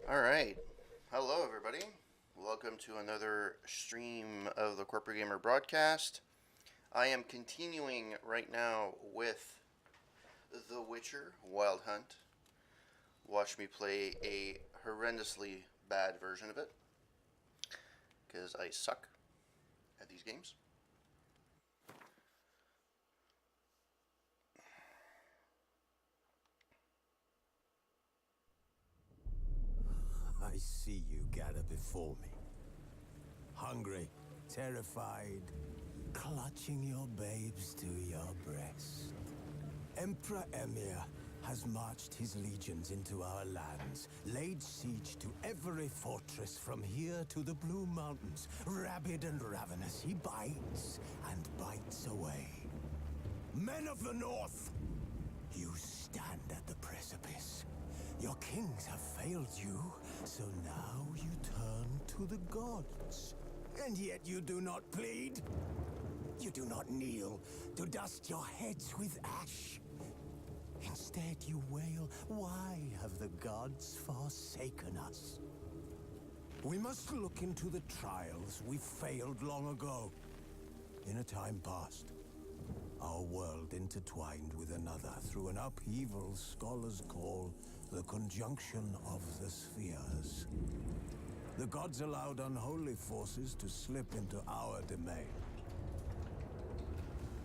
All right. Hello, everybody. Welcome to another stream of the Corporate Gamer broadcast. I am continuing right now with The Witcher Wild Hunt. Watch me play a horrendously bad version of it because I suck at these games. I see you gather before me. Hungry, terrified, clutching your babes to your breast. Emperor Emir has marched his legions into our lands, laid siege to every fortress from here to the Blue Mountains. Rabid and ravenous, he bites and bites away. Men of the North, you stand at the precipice. Your kings have failed you, so now you turn to the gods. And yet you do not plead. You do not kneel to dust your heads with ash. Instead you wail, why have the gods forsaken us? We must look into the trials we failed long ago. In a time past, our world intertwined with another through an upheaval scholars call the conjunction of the spheres. The gods allowed unholy forces to slip into our domain.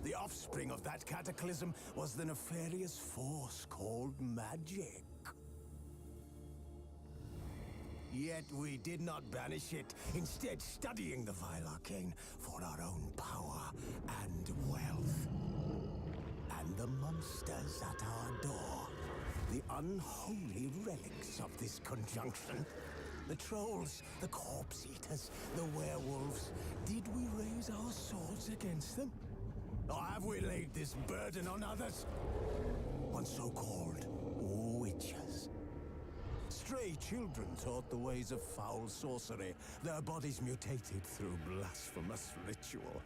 The offspring of that cataclysm was the nefarious force called magic. Yet we did not banish it, instead studying the vile arcane for our own power and wealth. And the monsters at our door, the unholy relics of this conjunction. The trolls, the corpse eaters, the werewolves. Did we raise our swords against them? Or have we laid this burden on others? On so-called witches. Stray children taught the ways of foul sorcery, their bodies mutated through blasphemous ritual.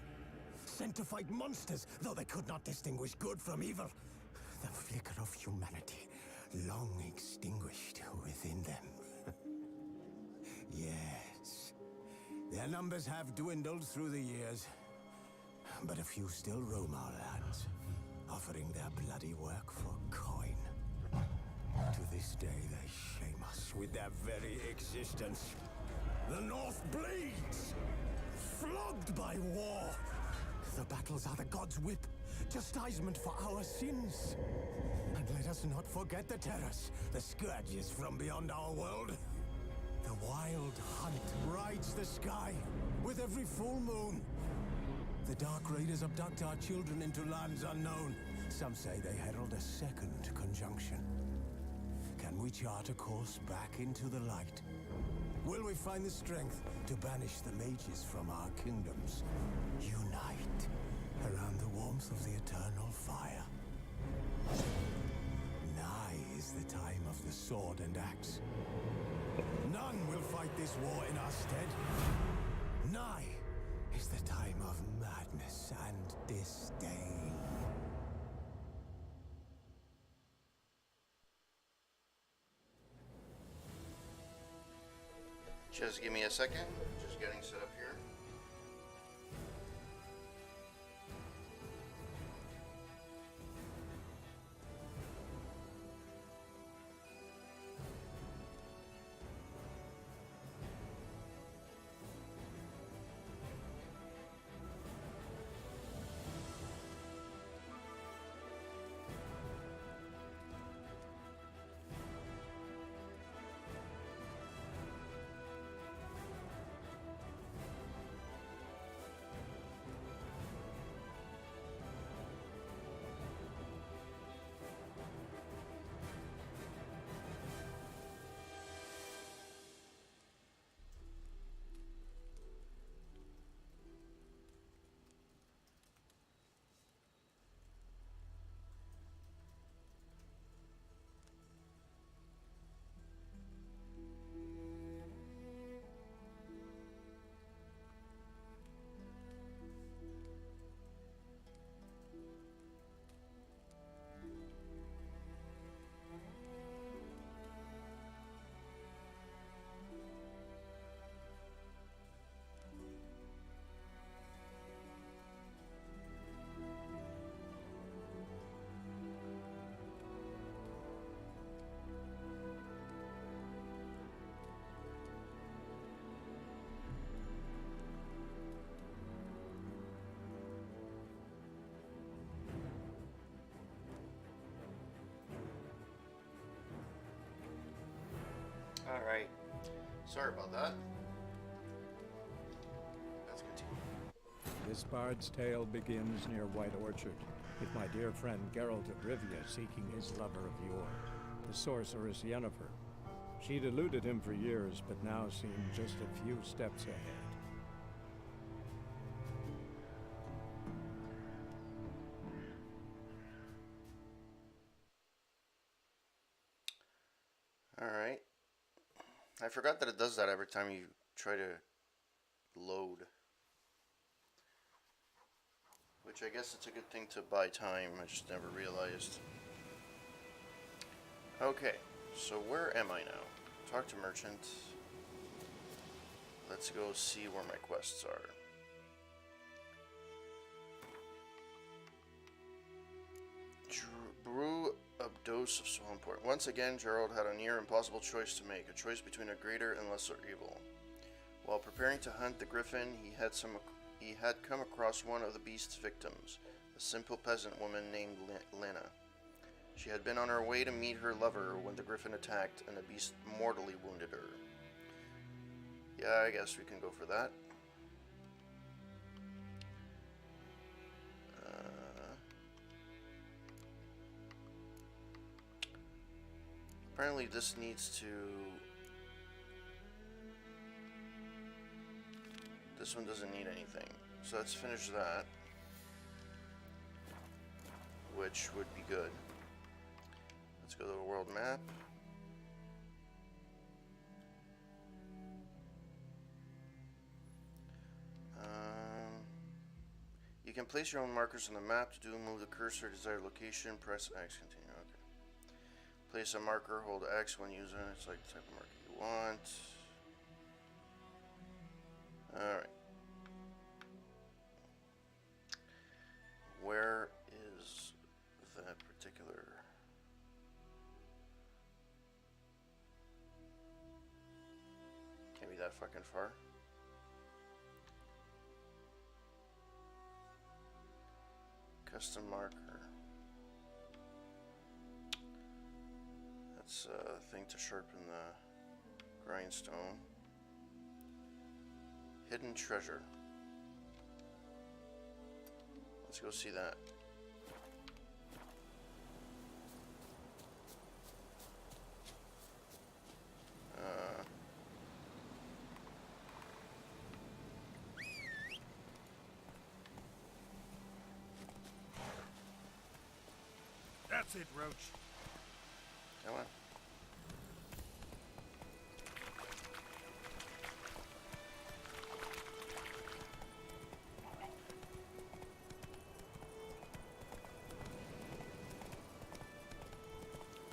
Sent to fight monsters, though they could not distinguish good from evil. The flicker of humanity, long extinguished within them. Yes, their numbers have dwindled through the years, but a few still roam our lands, offering their bloody work for coin. To this day, they shame us with their very existence. The North bleeds, flogged by war. The battles are the gods' whip, chastisement for our sins. And let us not forget the terrors, the scourges from beyond our world. The wild hunt rides the sky with every full moon. The Dark Raiders abduct our children into lands unknown. Some say they herald a second conjunction. Can we chart a course back into the light? Will we find the strength to banish the mages from our kingdoms? Unite around the warmth of the eternal fire. Nigh is the time of the sword and axe. None will fight this war in our stead. Nigh is the time of madness and disdain. Just give me a second. Just getting set up here. Alright. Sorry about that. Let's continue. This bard's tale begins near White Orchard, with my dear friend Geralt of Rivia seeking his lover of yore, the sorceress Yennefer. She'd eluded him for years, but now seemed just a few steps ahead. Alright. I forgot that it does that every time you try to load. Which I guess it's a good thing to buy time, I just never realized. Okay, so where am I now? Talk to merchant. Let's go see where my quests are. Brew a dose of Soulport. Once again, Gerald had a near impossible choice to make, a choice between a greater and lesser evil. While preparing to hunt the griffin, he had come across one of the beast's victims, a simple peasant woman named Lena. She had been on her way to meet her lover when the griffin attacked and the beast mortally wounded her. Yeah, I guess we can go for that. Apparently this needs to... This one doesn't need anything. So let's finish that. Which would be good. Let's go to the world map. You can place your own markers on the map. To do, move the cursor to desired location, press X, continue. Okay. Place a marker, hold X when using it. It's like the type of marker you want. Alright. Where is that particular... Can't be that fucking far. Custom marker. That's a thing to sharpen the grindstone. Hidden treasure. Let's go see that. That's it, Roach. Come on.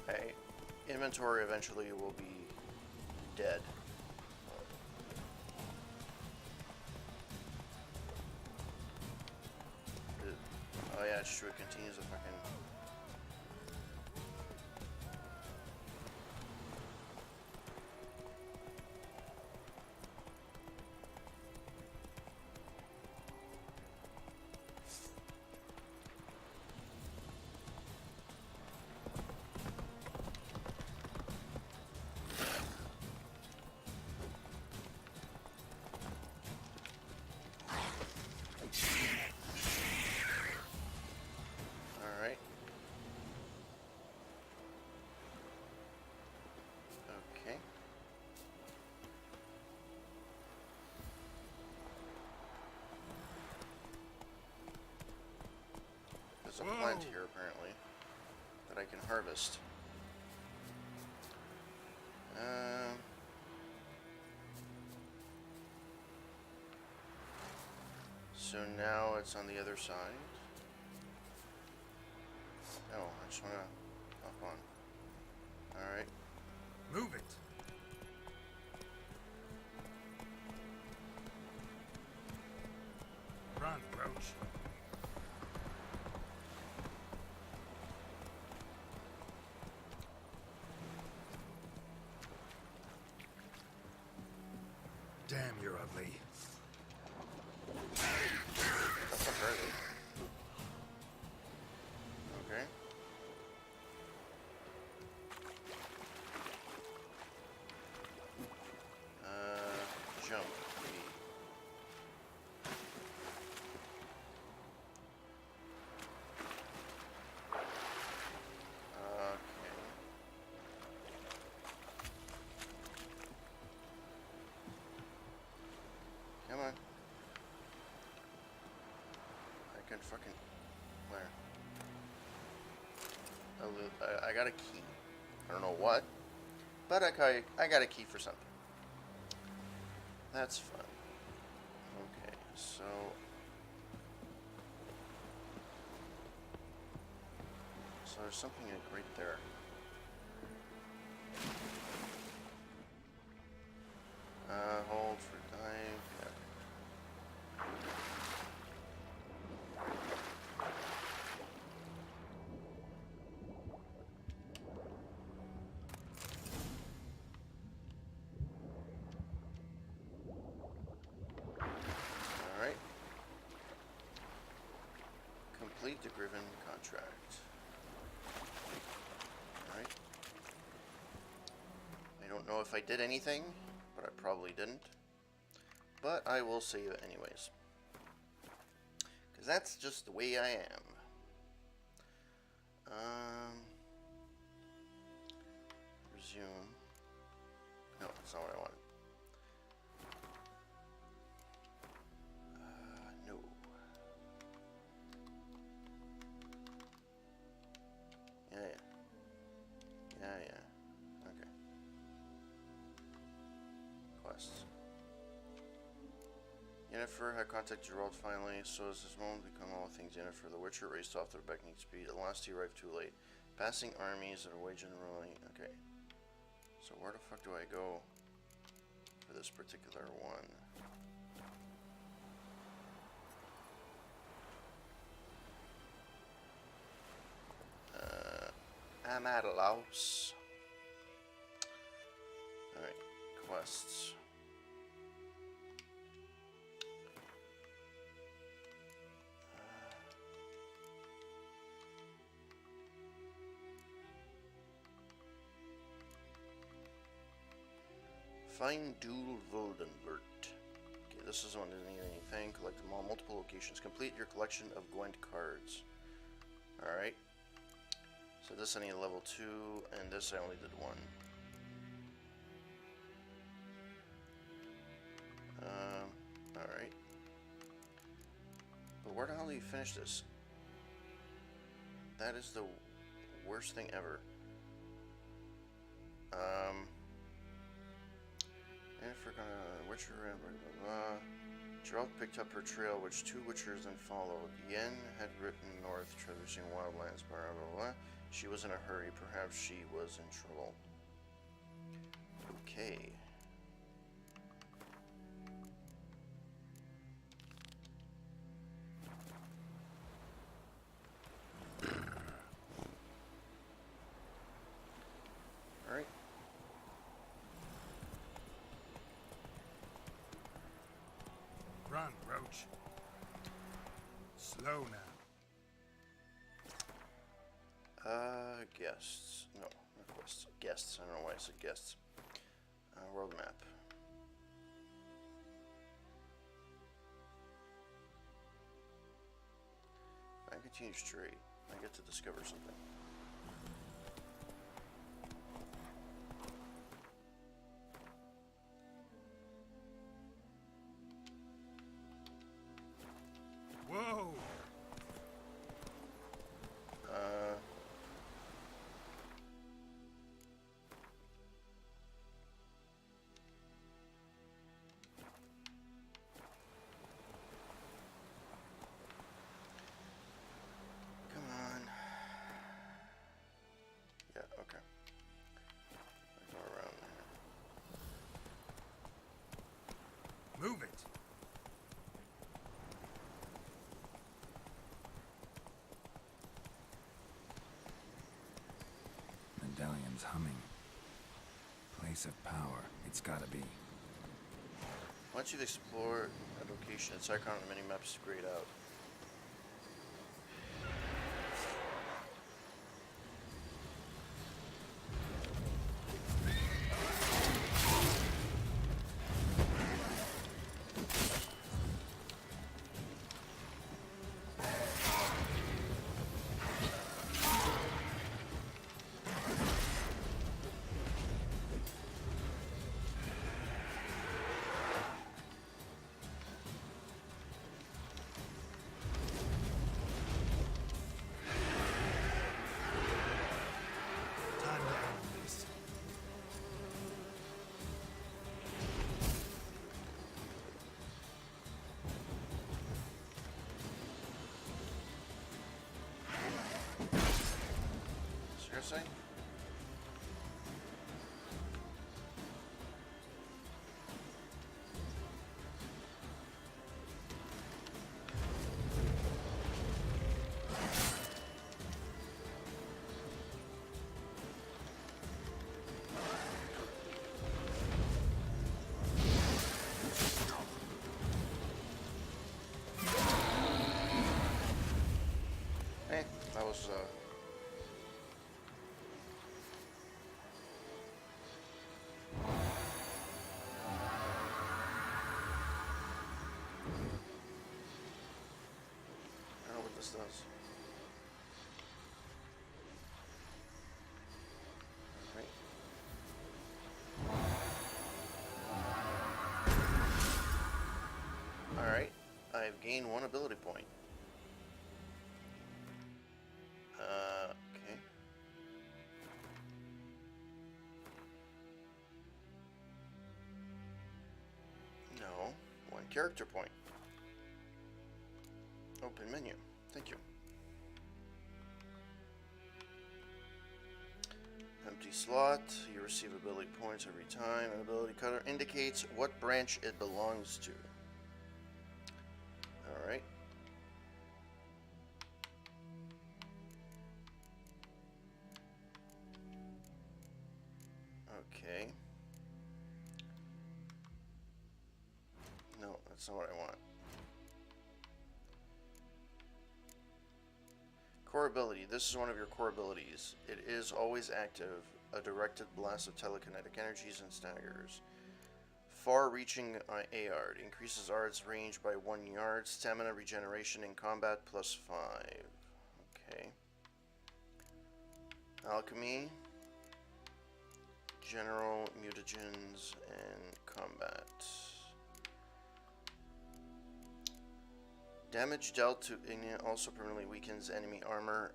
Hey, inventory eventually will be dead. Oh yeah, it's true, it continues to fucking... Alright. Okay. There's a plant here apparently that I can harvest. So now it's on the other side. Oh, I just wanna hop on. Alright. Move it. Run, Roach. Damn, you're ugly. That's not early. Okay. fucking... Where? I got a key. I don't know what. But I got a key for something. That's fun. Okay, so... So there's something like right there. Hold for dive. Yeah. Alright. Complete the Griffin contract. Alright. I don't know if I did anything, but I probably didn't. But I will save it anyways. Because that's just the way I am. Resume. No, that's not what I wanted. No. Yeah. Okay. Quests. Yennefer had contacted Geralt finally, so as this moment become all things Yennefer, the Witcher raced off at a beckoning speed. At last he arrived too late. Passing armies that are waging ruling. Okay. So where the fuck do I go for this particular one? I'm at a loss. Alright, quests. Find Duel Voldenbert. Okay, this is one that doesn't need anything. Collect them all. Multiple locations. Complete your collection of Gwent cards. Alright. So this I need a level 2, and this I only did 1. Alright. But where the hell do you finish this? That is the worst thing ever. Yennefer got a Witcher and blah blah blah. Geralt picked up her trail, which 2 Witchers then followed. Yen had written north, traversing wildlands, blah blah blah. She was in a hurry. Perhaps she was in trouble. Okay. Alright. Run, Roach. Slow now. Guests. No, not quests. Guests. I don't know why I said guests. World map. I continue straight. I get to discover something. Whoa! Come on. Yeah, okay. I go around there. Move it! Medallion's humming. Place of power. It's gotta be. Once you've explored a location, its icon on the minimap is grayed out. is this? Alright, I've gained 1 ability point. Okay. No, 1 character point. Open menu. Thank you. Empty slot. You receive ability points every time. An ability color indicates what branch it belongs to. Alright. Okay. No, that's not what I want. Core ability. This is one of your core abilities. It is always active. A directed blast of telekinetic energies and staggers. Far-reaching AR. It increases Ard's range by 1 yard. Stamina regeneration in combat +5. Okay. Alchemy. General, mutagens, and combat. Damage dealt to Ignia also permanently weakens enemy armor.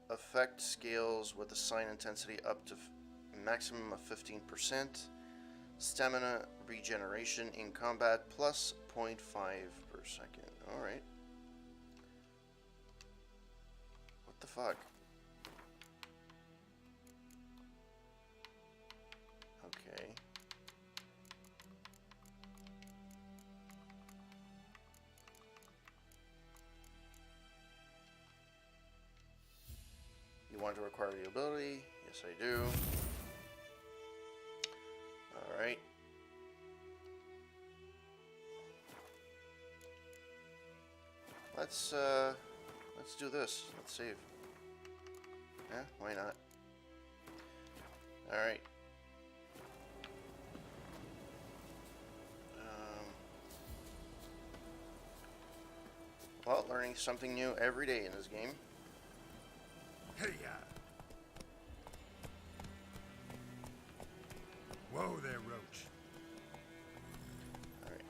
Effect scales with the sign intensity up to maximum of 15%. Stamina regeneration in combat plus 0.5 per second. Alright. What the fuck? Okay. You want to acquire the ability? Yes, I do. Alright. Let's do this. Let's save. Yeah, why not? Alright. Well, learning something new every day in this game. Hey, whoa there, Roach. Alright.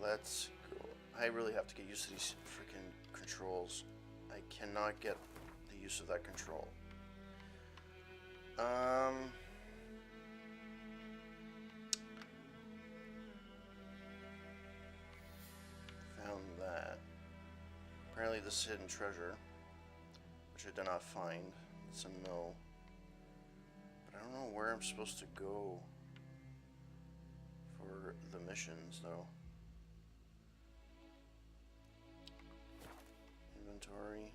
Let's go. I really have to get used to these freaking controls. I cannot get the use of that control. Found that. Apparently this hidden treasure, which I did not find. It's a mill. But I don't know where I'm supposed to go for the missions, though. Inventory.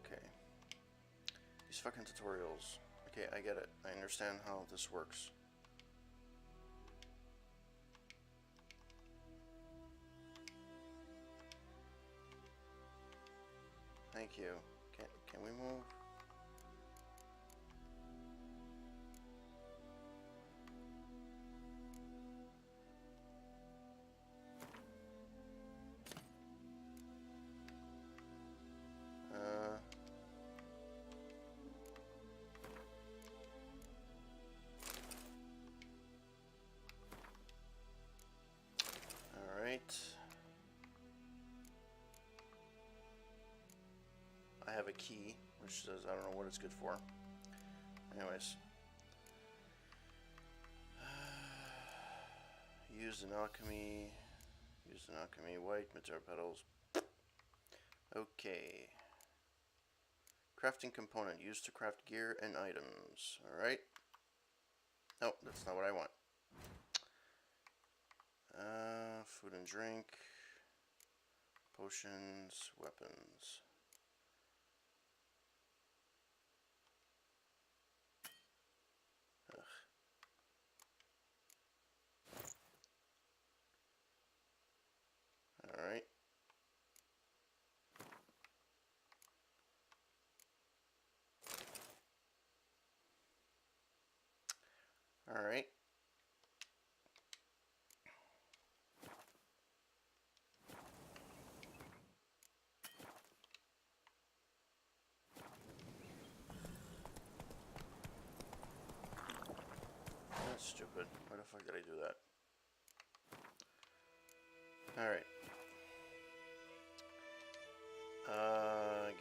Okay. These fucking tutorials. Okay, I get it. I understand how this works. Thank you. Can we move? Alright. I have a key, which says I don't know what it's good for. Anyways. Used in alchemy. Used in alchemy. White material petals. Okay. Crafting component. Used to craft gear and items. Alright. No, that's not what I want. Food and drink. Potions. Weapons. Alright. All right. That's stupid. Why the fuck did I do that? Alright.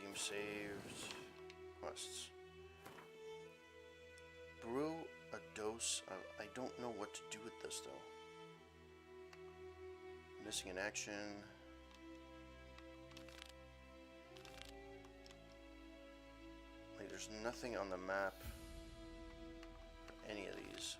Game saved. Quests. Brew a dose of... I don't know what to do with this, though. Missing in action. Like, there's nothing on the map for any of these.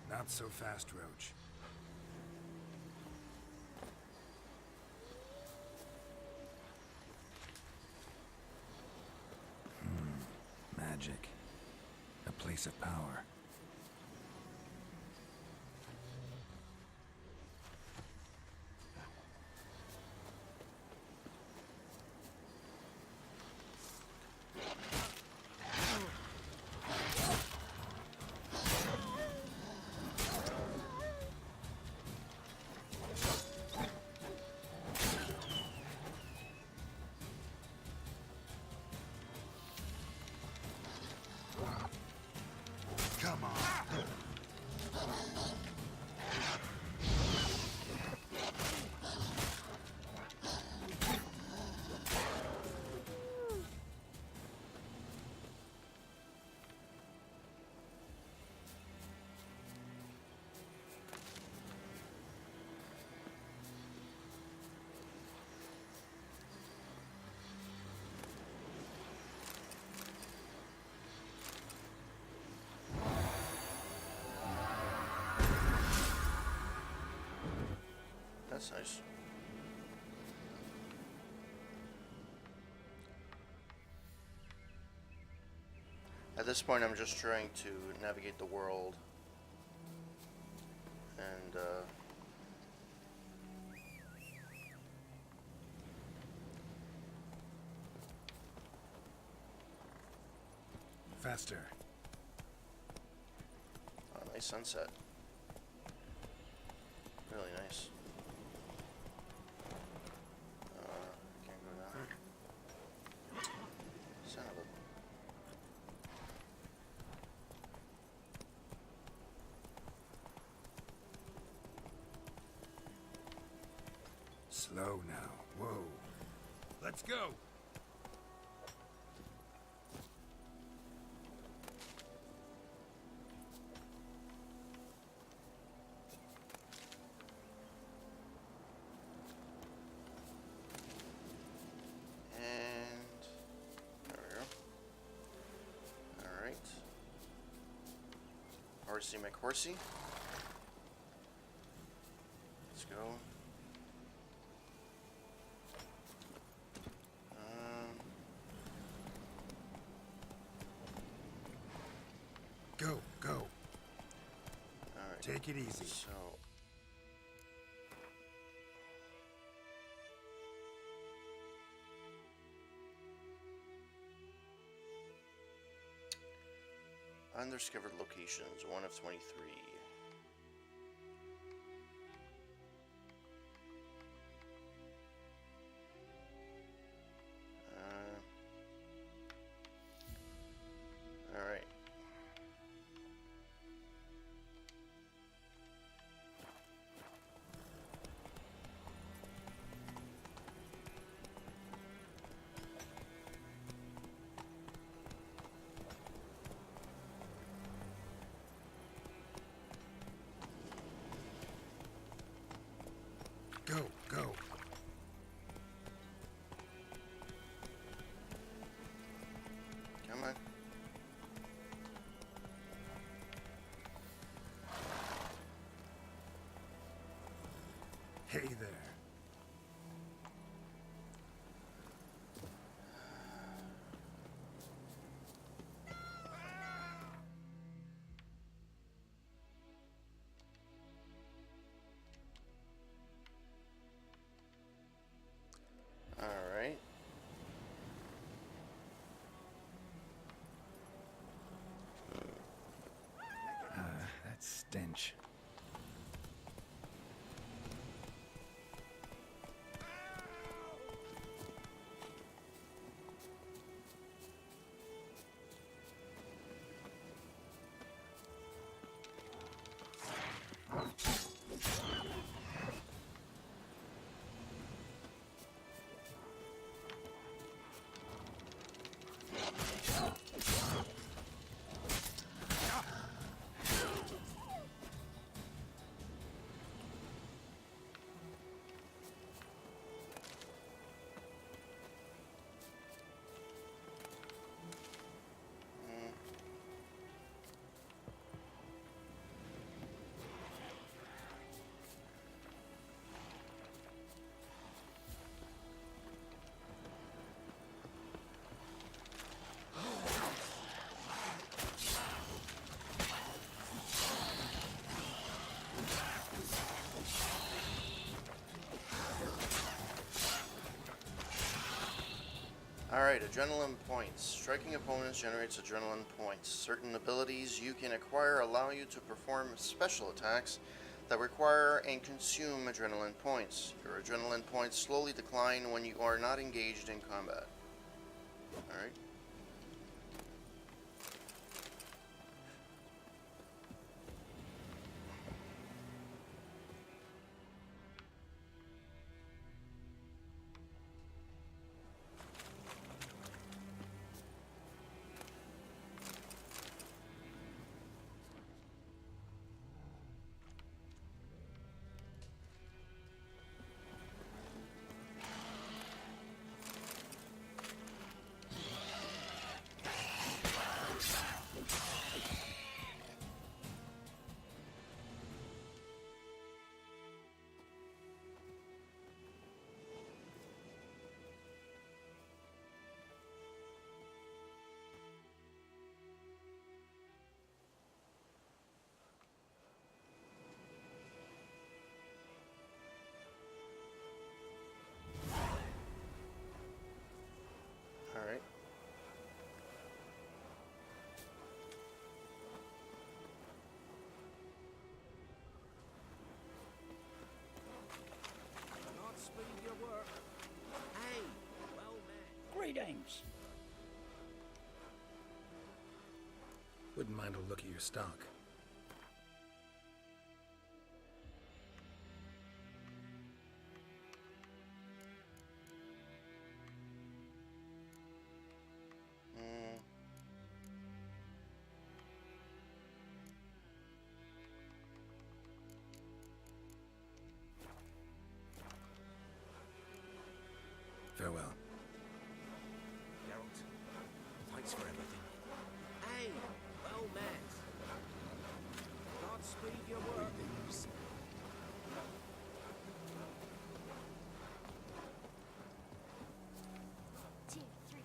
Not so fast, Roach. Magic. A place of power. Come on. That's nice. At this point, I'm just trying to navigate the world and Faster. oh, nice sunset. Really nice. Can't go down. Son of a... Slow now. Whoa. Let's go. And there we go. Alright. Horsey McHorsey. Let's go. Go, go. Alright. Take it easy. So... undiscovered locations, 1 of 23. Alright. Hey there. Alright. That stench. Alright, adrenaline points. Striking opponents generates adrenaline points. Certain abilities you can acquire allow you to perform special attacks that require and consume adrenaline points. Your adrenaline points slowly decline when you are not engaged in combat. Alright. Alright. Godspeed your work. Hey, well met. Greetings. Wouldn't mind a look at your stock. Farewell. Geralt, thanks for everything. Hey, well met. Godspeed your work. Two, three.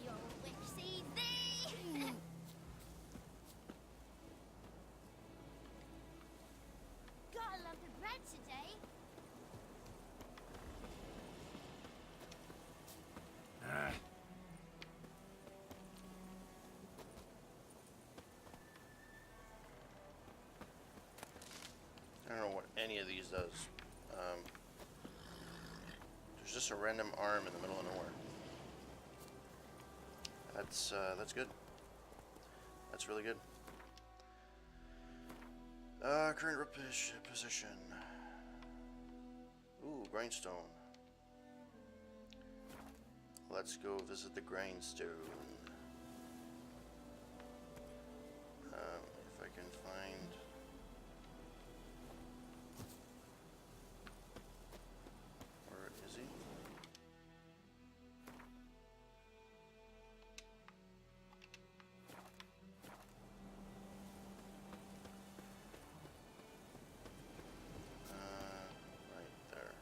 Your wish sees thee. Got a lump of bread today. I don't know what any of these does. There's just a random arm in the middle of nowhere. That's good. That's really good. Current position. Ooh, grindstone. Let's go visit the grindstone. If I can find. Where is he? Right there.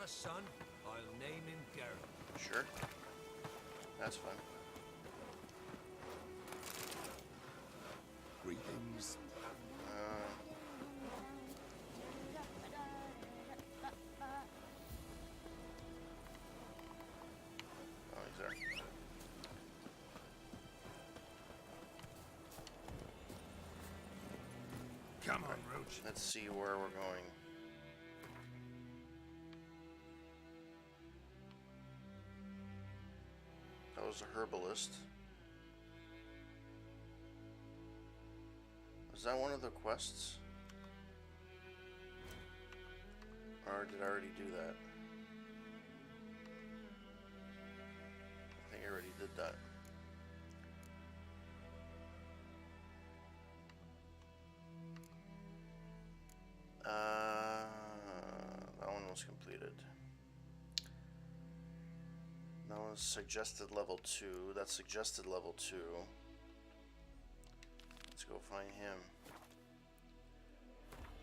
son, I'll name him Geralt. Sure. That's fun. Greetings. Oh, he's there. Come on, Roach. Let's see where we're going. That was a herbalist. Was that one of the quests? Or did I already do that? I think I already did that. That one was completed. That was suggested level 2. That's suggested level 2. Let's go find him.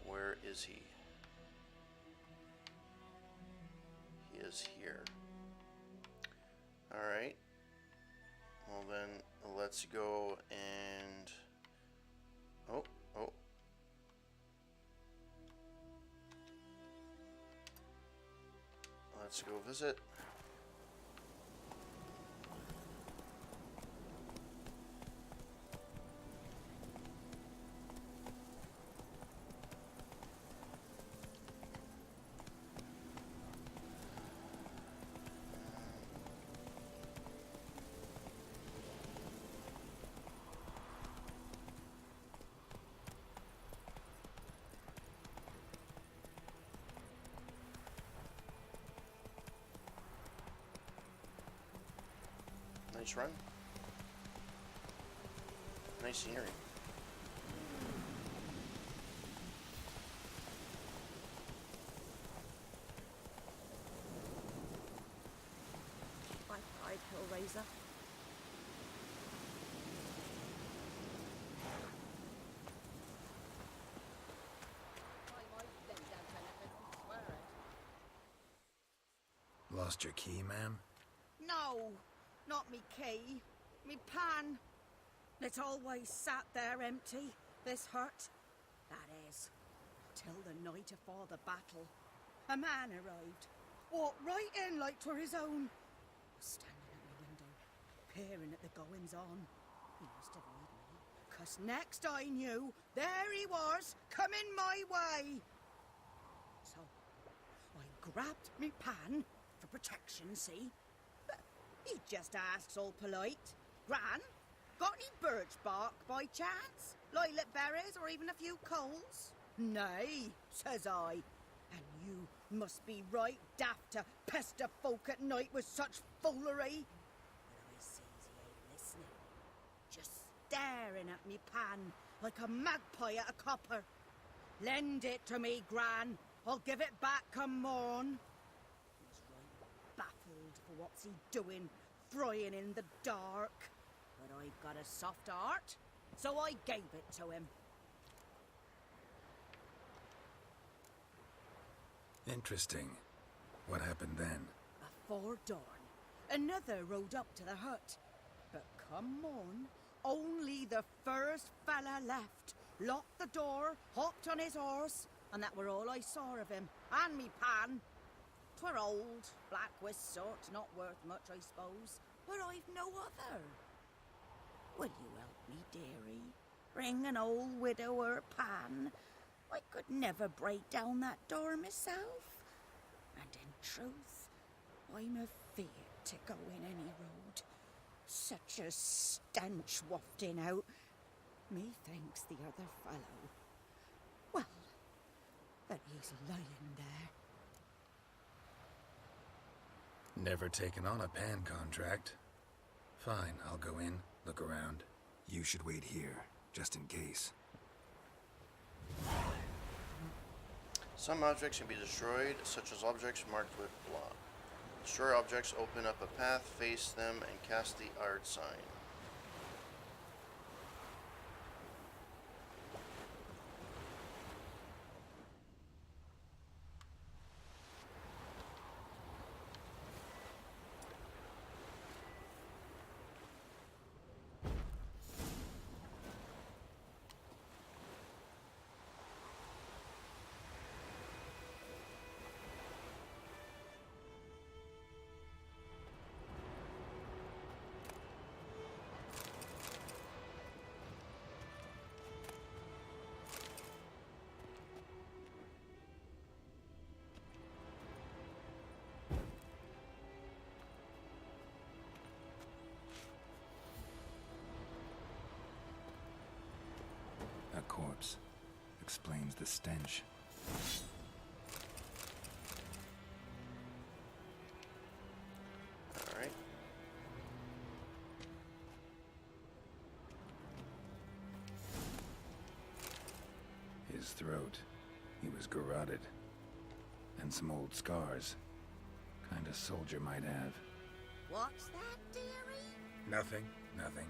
Where is he? He is here. Alright. Well then, let's go and... Oh. Let's go visit. Nice run. Nice scenery. I cried, Hellraiser. Lost your key, ma'am? No, not me key. Me pan. It's always sat there empty, this hut. That is, till the night afore the battle. A man arrived, walked right in like 'twere his own. Was standing at my window, peering at the goings-on. He must have heard me, 'cause next I knew, there he was, coming my way. So, I grabbed me pan, for protection, see? But he just asks all polite, Gran, got any birch bark by chance? Lilac berries or even a few coals? Nay, says I. And you must be right daft to pester folk at night with such foolery. But I sees he ain't listening. Just staring at me pan like a magpie at a copper. Lend it to me, Gran. I'll give it back come morn. He's right baffled for what's he doing, frying in the dark. But I've got a soft heart, so I gave it to him. Interesting. What happened then? Before dawn, another rode up to the hut. But come on, only the first fella left. Locked the door, hopped on his horse, and that were all I saw of him, and me pan. 'Twere old, black with sort, not worth much, I suppose, but I've no other. Will you help me, dearie? Bring an old widower pan. I could never break down that door myself. And in truth, I'm afeard to go in any road. Such a stench wafting out. Methinks the other fellow, well, that he's lying there. Never taken on a pan contract. Fine, I'll go in, look around. You should wait here, just in case. Some objects can be destroyed, such as objects marked with block. Destroy objects, open up a path, face them, and cast the Ard sign. corpse. Explains the stench. Alright. His throat. He was garroted. And some old scars. Kind of soldier might have. What's that, dearie? Nothing, nothing.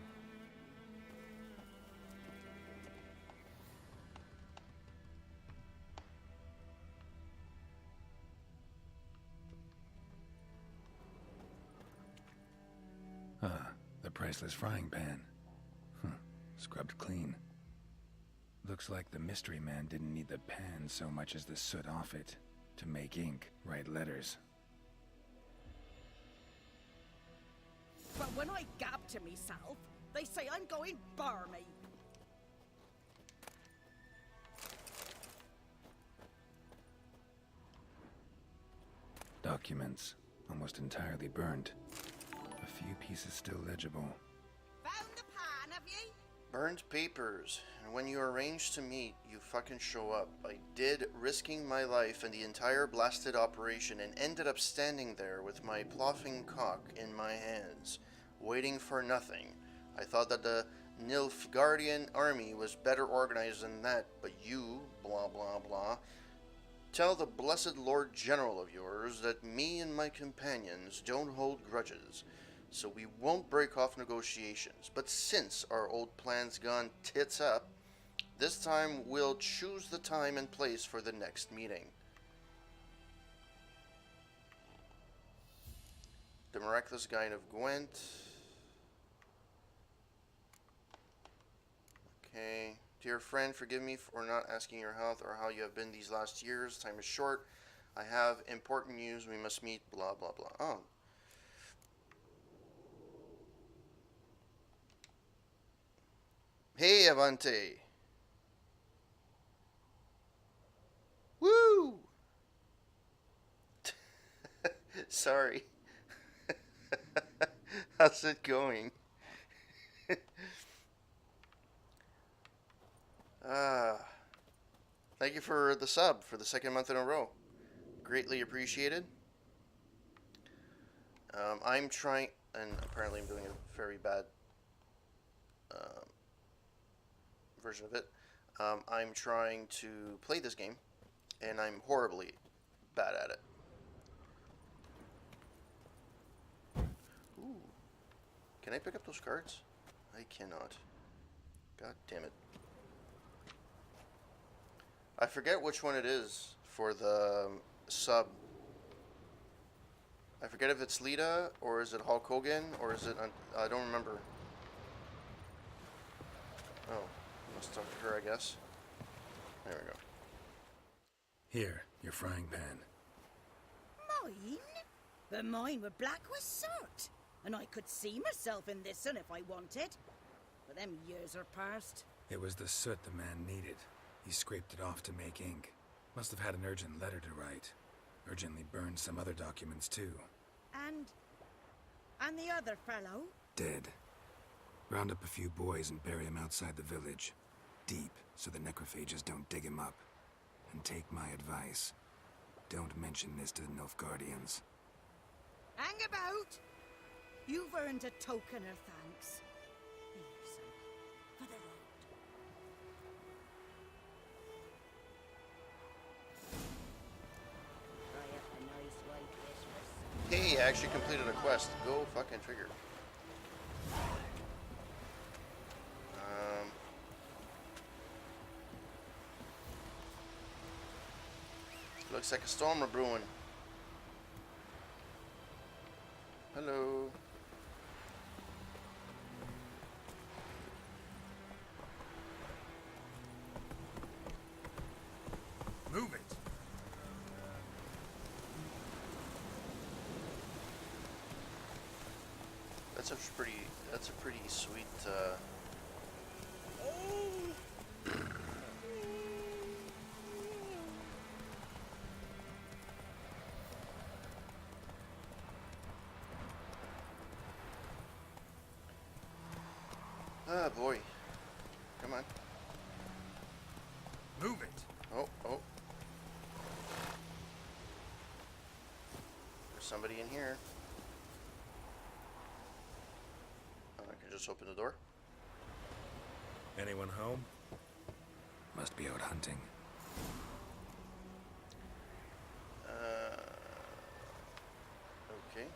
Ah, the priceless frying pan. Scrubbed clean. Looks like the mystery man didn't need the pan so much as the soot off it to make ink, write letters. But when I gab to myself, they say I'm going barmy. Documents, almost entirely burnt. A few pieces still legible. Found the pan, have ye? Burned papers. And when you arrange to meet, you fucking show up. I did, risking my life and the entire blasted operation, and ended up standing there with my ploughing cock in my hands, waiting for nothing. I thought that the Nilfgaardian army was better organized than that, but you, blah blah blah, tell the blessed Lord General of yours that me and my companions don't hold grudges, so we won't break off negotiations. But since our old plan's gone tits up, this time we'll choose the time and place for the next meeting. The Miraculous Guide of Gwent. Okay. Dear friend, forgive me for not asking your health or how you have been these last years. Time is short. I have important news. We must meet. Blah, blah, blah. Oh. Hey, Avante. Woo! Sorry. How's it going? Thank you for the sub for the second month in a row. Greatly appreciated. I'm trying, and apparently I'm doing a very bad version of it. I'm trying to play this game, and I'm horribly bad at it. Ooh. Can I pick up those cards? I cannot. God damn it. I forget which one it is for the sub. I forget if it's Lita, or is it Hulk Hogan, or is it... I don't remember. Oh, must talk to her, I guess. There we go. Here, your frying pan. Mine? But mine were black with soot, and I could see myself in this one if I wanted. But them years are past. It was the soot the man needed. He scraped it off to make ink. Must have had an urgent letter to write. Urgently burned some other documents too. And the other fellow? Dead. Round up a few boys and bury him outside the village. Deep, so the necrophages don't dig him up. And take my advice. Don't mention this to the Nilfgaardians. Hang about! You've earned a token of thanks. Here, son, for the road. Try up a nice white Christmas. Hey, I actually completed a quest. Go fucking figure. Looks like a storm are brewing. Hello. Move it! That's a pretty sweet, Ah, boy. Come on. Move it. Oh. There's somebody in here. Oh, I can just open the door. Anyone home? Must be out hunting. Okay.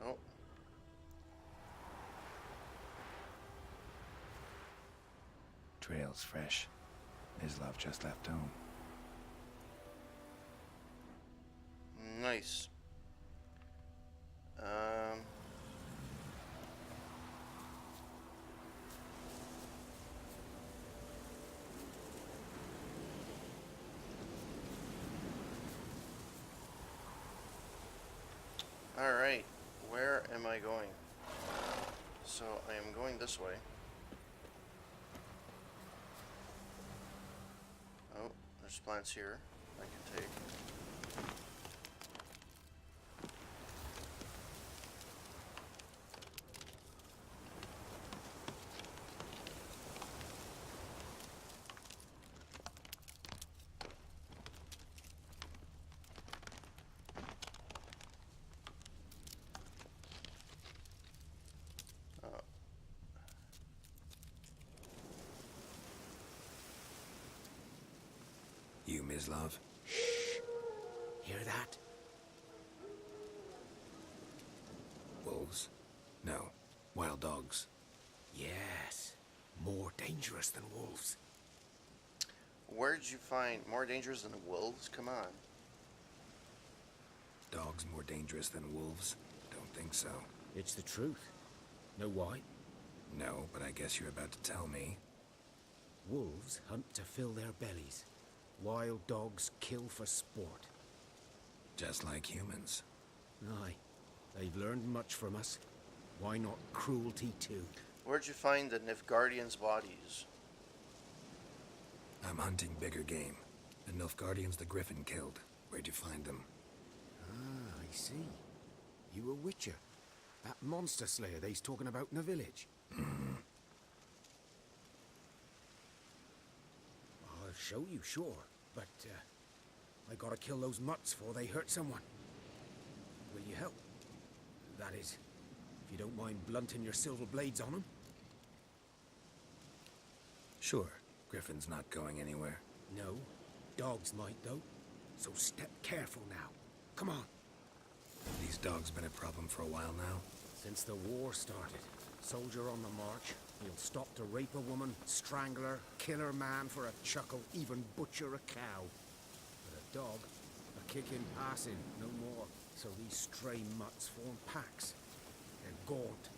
Oh. Trail's fresh. Islov just left home. Nice. Alright, where am I going? So I am going this way. Oh, there's plants here I can take. You, Mislav? Hear that? Wolves? No. Wild dogs. Yes. More dangerous than wolves. Where'd you find more dangerous than wolves? Come on. Dogs more dangerous than wolves? Don't think so. It's the truth. Know why? No, but I guess you're about to tell me. Wolves hunt to fill their bellies. Wild dogs kill for sport. Just like humans. Aye. They've learned much from us. Why not cruelty too? Where'd you find the Nilfgaardians' bodies? I'm hunting bigger game. The Nilfgaardians the Griffin killed. Where'd you find them? Ah, I see. You a witcher. That monster slayer they's talking about in the village. I'll show you, sure. But, I gotta kill those mutts before they hurt someone. Will you help? That is, if you don't mind blunting your silver blades on them. Sure. Griffin's not going anywhere. No. Dogs might, though. So step careful now. Come on. These dogs been a problem for a while now. Since the war started, soldier on the march, he'll stop to rape a woman, strangle her, kill her man for a chuckle, even butcher a cow. But a dog, a kick in passing, no more. So these stray mutts form packs. They're gaunt,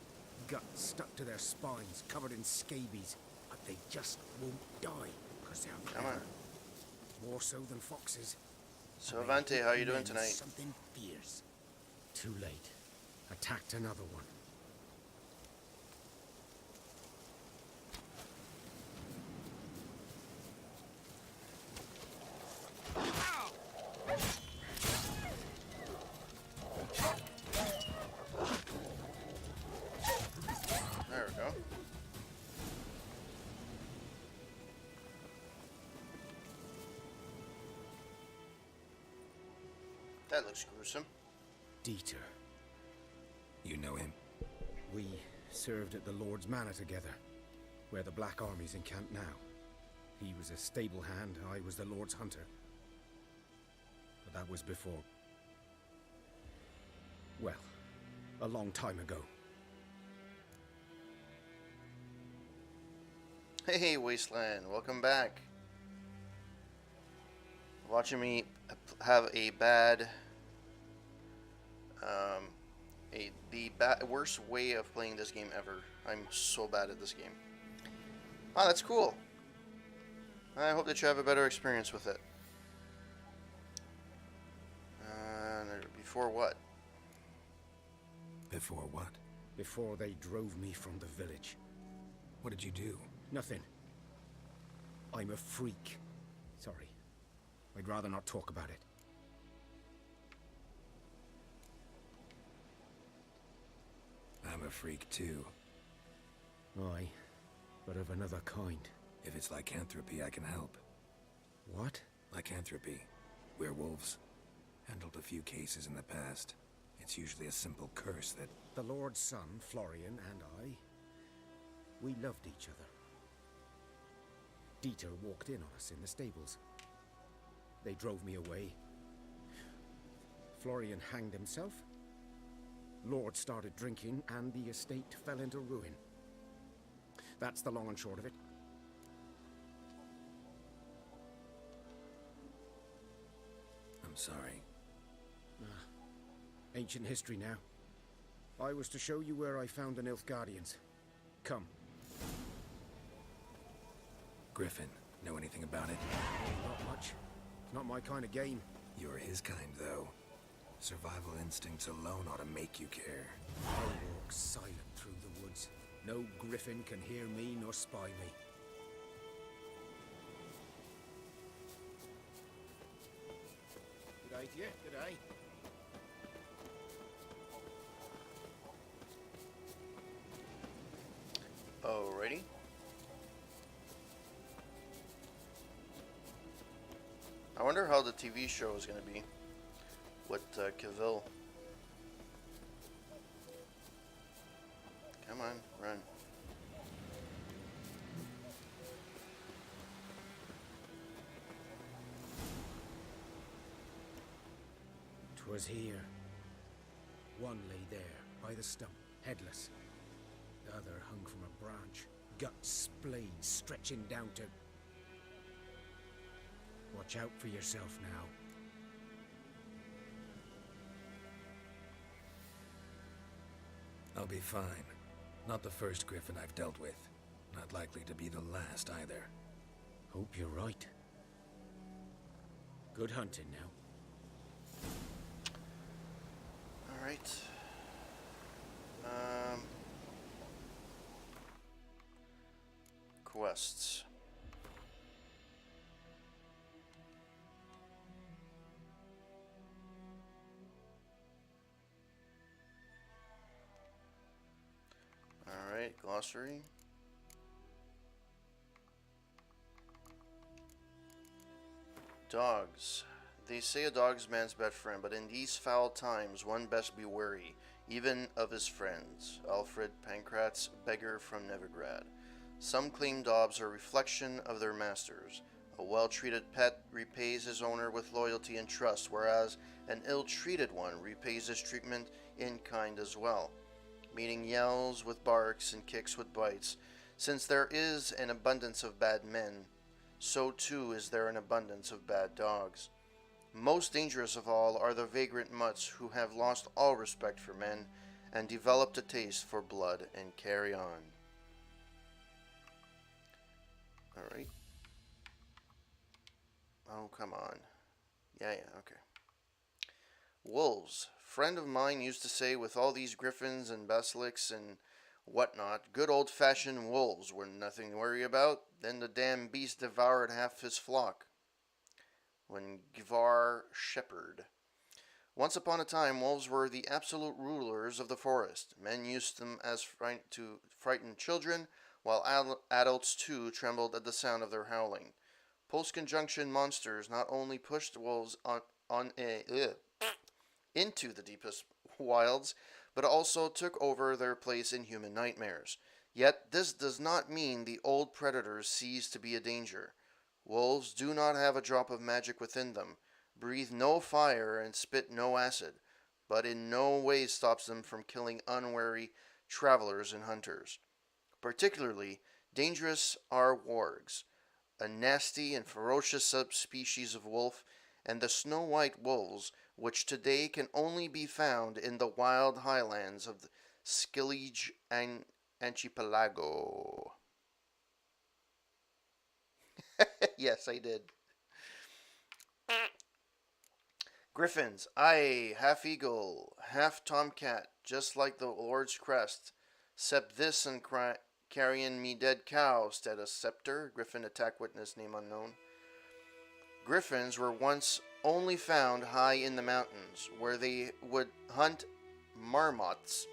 guts stuck to their spines, covered in scabies, but they just won't die, because they're Come clever. on. More so than foxes. So And they Avante, hit how you doing men tonight? Something fierce. Too late. Attacked another one. There we go. That looks gruesome. Dieter. You know him? We served at the Lord's Manor together, where the Black Army's encamped now. He was a stable hand, I was the Lord's hunter. But that was before... well, a long time ago. Hey, Wasteland, welcome back. Watching me have a bad, worst way of playing this game ever. I'm so bad at this game. Oh, that's cool. I hope that you have a better experience with it. Before what? Before what? Before they drove me from the village. What did you do? Nothing. I'm a freak. Sorry. I'd rather not talk about it. I'm a freak too. Aye, but of another kind. If it's lycanthropy, I can help. What? Lycanthropy. Werewolves. Handled a few cases in the past. It's usually a simple curse that... The Lord's son, Florian, and I, we loved each other. Dieter walked in on us in the stables. They drove me away. Florian hanged himself. Lord started drinking, and the estate fell into ruin. That's the long and short of it. I'm sorry. Ancient history now. I was to show you where I found the Nilfgaardians. Come. Griffin, know anything about it? Not much. It's not my kind of game. You're his kind, though. Survival instincts alone ought to make you care. I walk silent through the woods. No griffin can hear me nor spy me. Good day to you. Good day. Alrighty. I wonder how the TV show is going to be with Cavill. Come on, run. Was here. One lay there, by the stump, headless. The other hung from a branch, guts splayed, stretching down to... Watch out for yourself now. I'll be fine. Not the first griffin I've dealt with. Not likely to be the last either. Hope you're right. Good hunting now. Alright. Quests. Alright, glossary. Dogs. They say a dog's man's best friend, but in these foul times one best be wary, even of his friends. Alfred Pankratz, beggar from Nevergrad. Some claim dogs are a reflection of their masters. A well-treated pet repays his owner with loyalty and trust, whereas an ill-treated one repays his treatment in kind as well, meaning yells with barks and kicks with bites. Since there is an abundance of bad men, so too is there an abundance of bad dogs. Most dangerous of all are the vagrant mutts who have lost all respect for men and developed a taste for blood and carry on. Alright. Oh, come on. Yeah, okay. Wolves. Friend of mine used to say, with all these griffins and basilics and whatnot, good old-fashioned wolves were nothing to worry about. Then the damn beast devoured half his flock. When Gvar shepherd. Once upon a time, wolves were the absolute rulers of the forest. Men used them as to frighten children, while adults too trembled at the sound of their howling. Post-conjunction monsters not only pushed wolves into the deepest wilds, but also took over their place in human nightmares. Yet this does not mean the old predators cease to be a danger. Wolves do not have a drop of magic within them, breathe no fire and spit no acid, but in no way stops them from killing unwary travelers and hunters. Particularly dangerous are wargs, a nasty and ferocious subspecies of wolf, and the snow-white wolves, which today can only be found in the wild highlands of the Skellige Archipelago. Yes, I did. Griffins, aye, half eagle, half tomcat, just like the Lord's crest. Cept this and carryin' me dead cow, stead a scepter. Griffin attack witness, name unknown. Griffins were once only found high in the mountains, where they would hunt marmots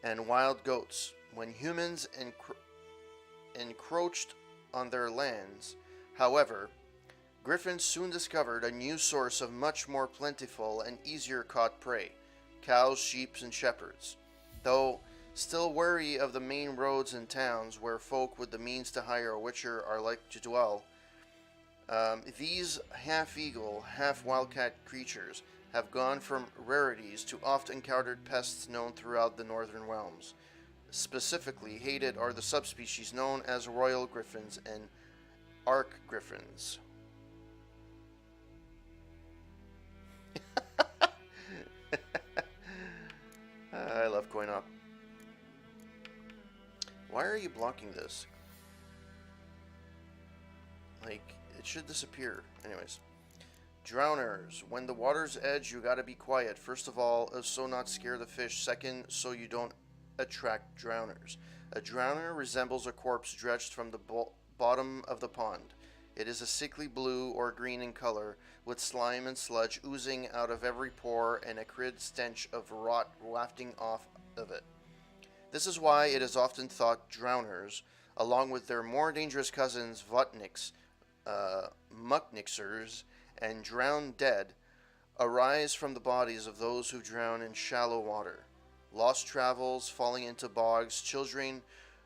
and wild goats. When humans encroached on their lands. However, griffins soon discovered a new source of much more plentiful and easier caught prey: cows, sheep, and shepherds. Though still wary of the main roads and towns where folk with the means to hire a witcher are like to dwell, these half-eagle, half-wildcat creatures have gone from rarities to oft-encountered pests known throughout the northern realms. Specifically hated are the subspecies known as royal griffins and arc griffins. I love coin op. Why are you blocking this? Like, it should disappear. Anyways. Drowners. When the water's edge, you gotta be quiet. First of all, so not scare the fish. Second, so you don't attract drowners. A drowner resembles a corpse dredged from the bottom of the pond. It is a sickly blue or green in color, with slime and sludge oozing out of every pore and a acrid stench of rot wafting off of it. This is why it is often thought drowners, along with their more dangerous cousins Votniks, Mucknixers, and drowned dead, arise from the bodies of those who drown in shallow water. Lost travels, falling into bogs, children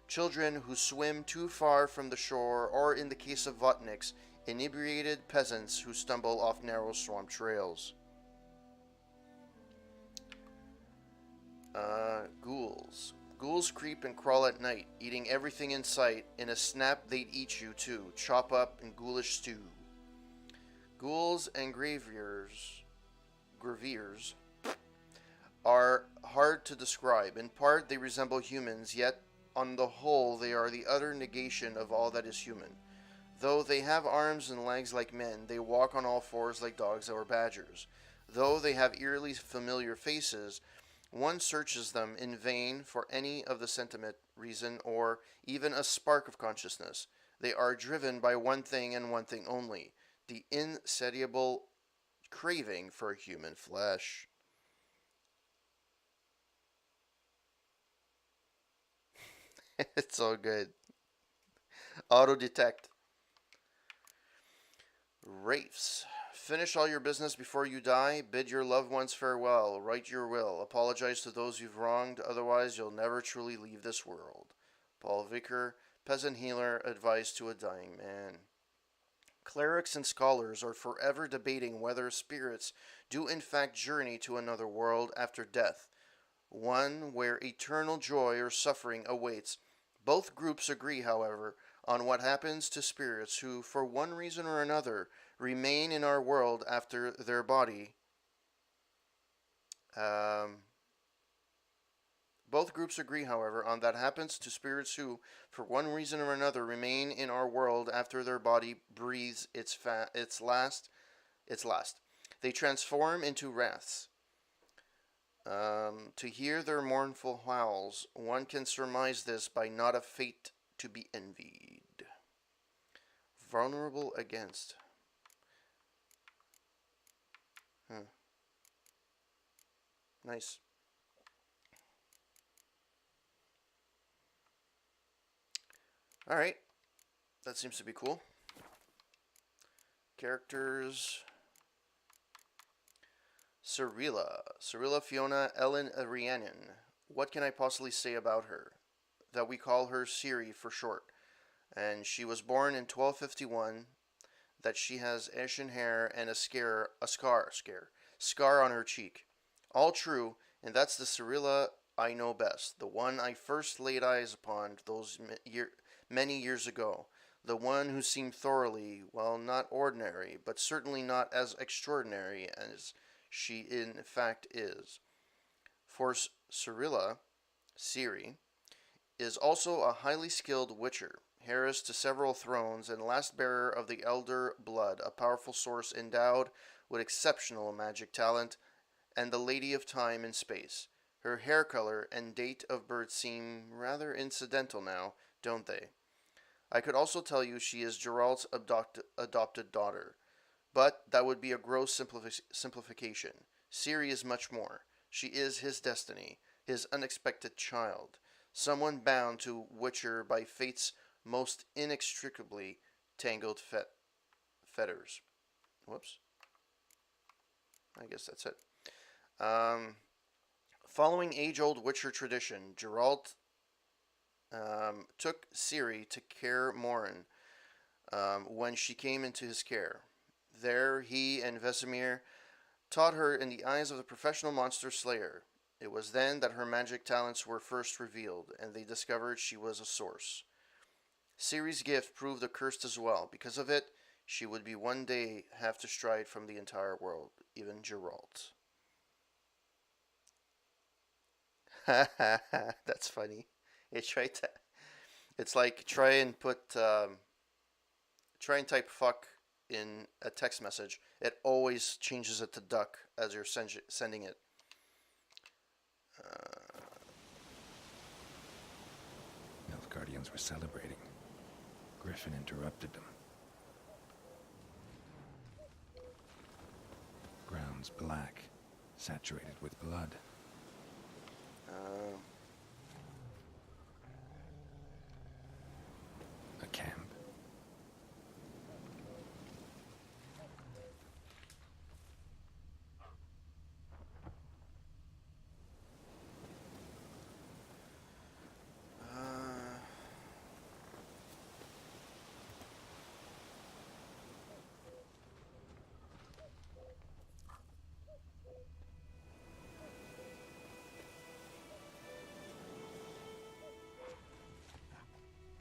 who swim too far from the shore, or in the case of Votniks, inebriated peasants who stumble off narrow swamp trails. Ghouls. Ghouls creep and crawl at night, eating everything in sight. In a snap, they'd eat you too. Chop up in ghoulish stew. Ghouls and graviers are hard to describe. In part, they resemble humans, yet on the whole, they are the utter negation of all that is human. Though they have arms and legs like men, they walk on all fours like dogs or badgers. Though they have eerily familiar faces, one searches them in vain for any of the sentiment, reason, or even a spark of consciousness. They are driven by one thing and one thing only: the insatiable craving for human flesh. It's so good. Auto detect. Wraiths. Finish all your business before you die. Bid your loved ones farewell. Write your will. Apologize to those you've wronged. Otherwise, you'll never truly leave this world. Paul Vicker, peasant healer, advice to a dying man. Clerics and scholars are forever debating whether spirits do in fact journey to another world after death, one where eternal joy or suffering awaits. Both groups agree, however, on what happens to spirits who, for one reason or another, remain in our world after their body. Both groups agree, however, on that happens to spirits who, for one reason or another, remain in our world after their body breathes its last. They transform into wraiths. To hear their mournful howls, one can surmise this by not a fate to be envied. Vulnerable against. Nice. Alright. That seems to be cool. Characters. Cirilla Fiona Ellen Rhiannon. What can I possibly say about her? That we call her Ciri for short. And she was born in 1251. That she has ashen hair and a scar on her cheek. All true, and that's the Cirilla I know best. The one I first laid eyes upon those many years ago. The one who seemed thoroughly, well, not ordinary, but certainly not as extraordinary as she in fact is. For Cirilla, Ciri, is also a highly skilled witcher, heiress to several thrones and last bearer of the Elder Blood, a powerful source endowed with exceptional magic talent, and the Lady of Time and Space. Her hair color and date of birth seem rather incidental now, don't they? I could also tell you she is Geralt's adopted daughter, but that would be a gross simplification. Ciri is much more. She is his destiny, his unexpected child, someone bound to Witcher by fate's most inextricably tangled fetters. Whoops. I guess that's it. Following age-old Witcher tradition, Geralt took Ciri to Kaer Morhen when she came into his care. There, he and Vesemir taught her in the eyes of the professional monster slayer. It was then that her magic talents were first revealed, and they discovered she was a source. Ciri's gift proved accursed as well. Because of it, she would be one day have to stride from the entire world, even Geralt. That's funny. It's right. It's like try and type fuck in a text message. It always changes it to duck as you're sending it. Nilfgaardians were celebrating. Griffin interrupted them. Ground's black, saturated with blood. A camp.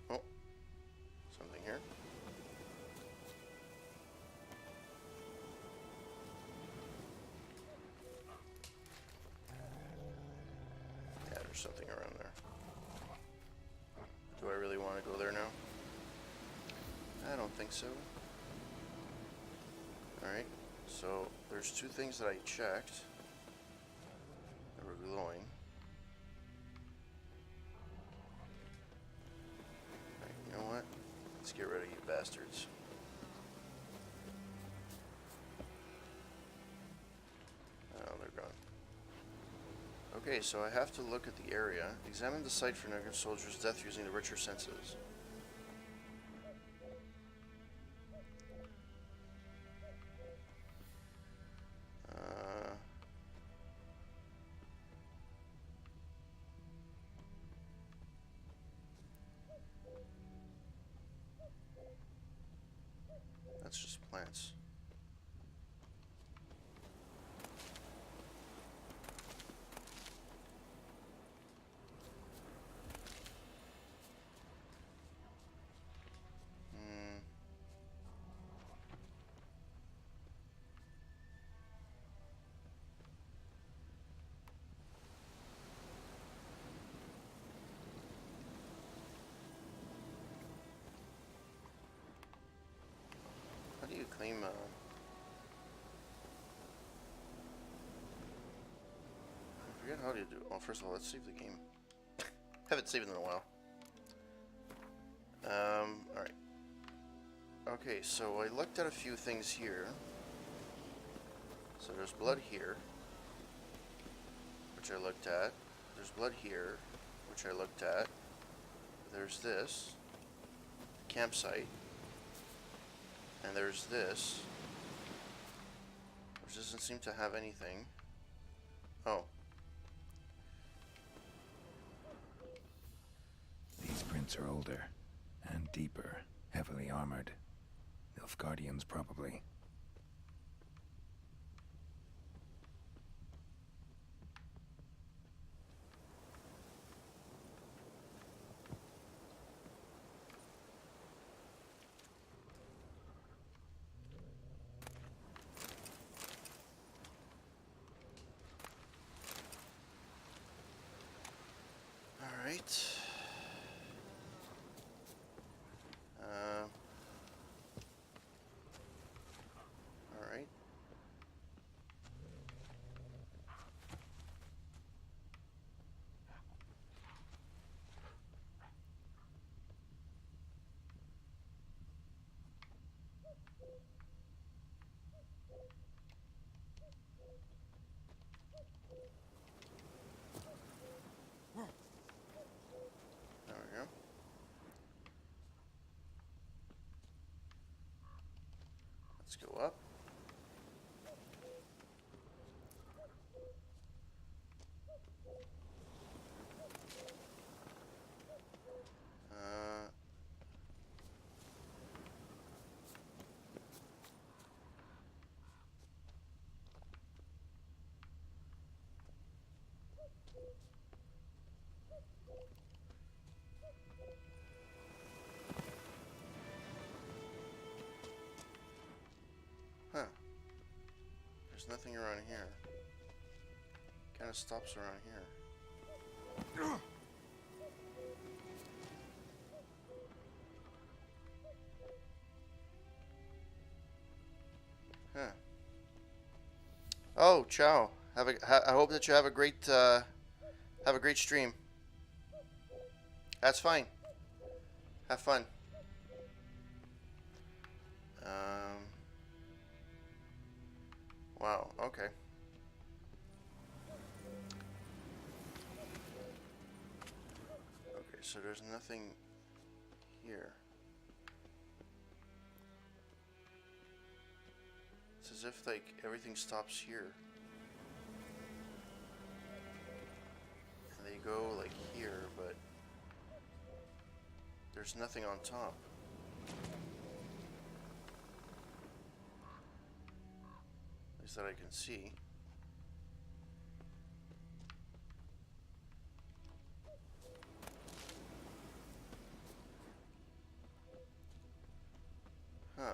Oh, something here. Yeah, there's something around there. Do I really want to go there now? I don't think so. Alright, so there's two things that I checked that were glowing. Alright, you know what? Let's get rid of you bastards. Oh, they're gone. Okay, so I have to look at the area. Examine the site for Nurgle soldier's death using the richer senses. That's just plants. How do you claim I forget how to do. Well, first of all, let's save the game. Haven't saved in a while. Alright. Okay, so I looked at a few things here. So there's blood here, which I looked at. There's blood here, which I looked at. There's this campsite. And there's this, which doesn't seem to have anything. Oh. These prints are older and deeper, heavily armored. Nilfgaardians, probably. Alright. Alright. Let's go up. Huh. There's nothing around here. Kind of stops around here. Huh. Oh, ciao. I hope that you have a great stream. That's fine. Have fun. Wow. Okay. Okay, so there's nothing here. It's as if like everything stops here. And they go like here, but there's nothing on top. At least that I can see. Huh.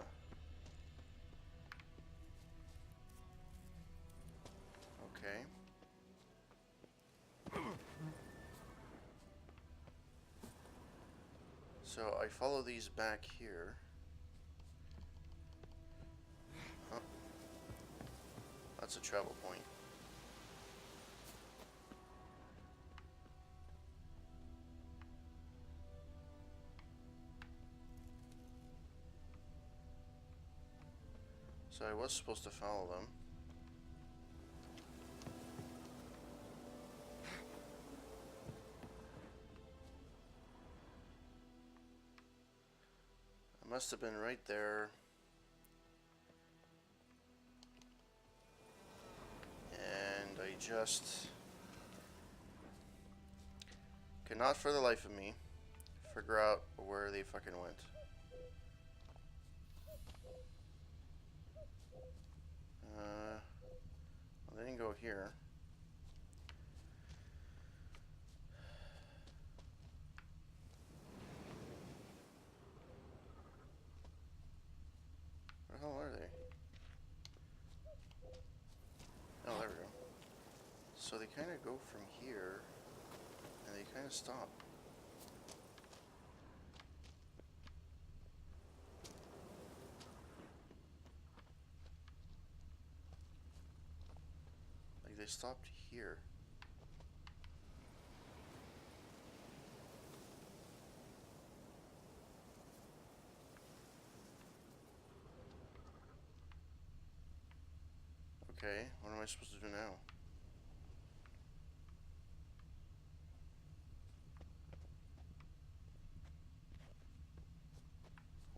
Okay. So I follow these back here. Oh. That's a travel point. So I was supposed to follow them. I must have been right there. And I just cannot for the life of me figure out where they fucking went. Well, they didn't go here. Where the hell are they? Oh, there we go. So they kind of go from here, and they kind of stop. Like they stopped here. Okay, what am I supposed to do now?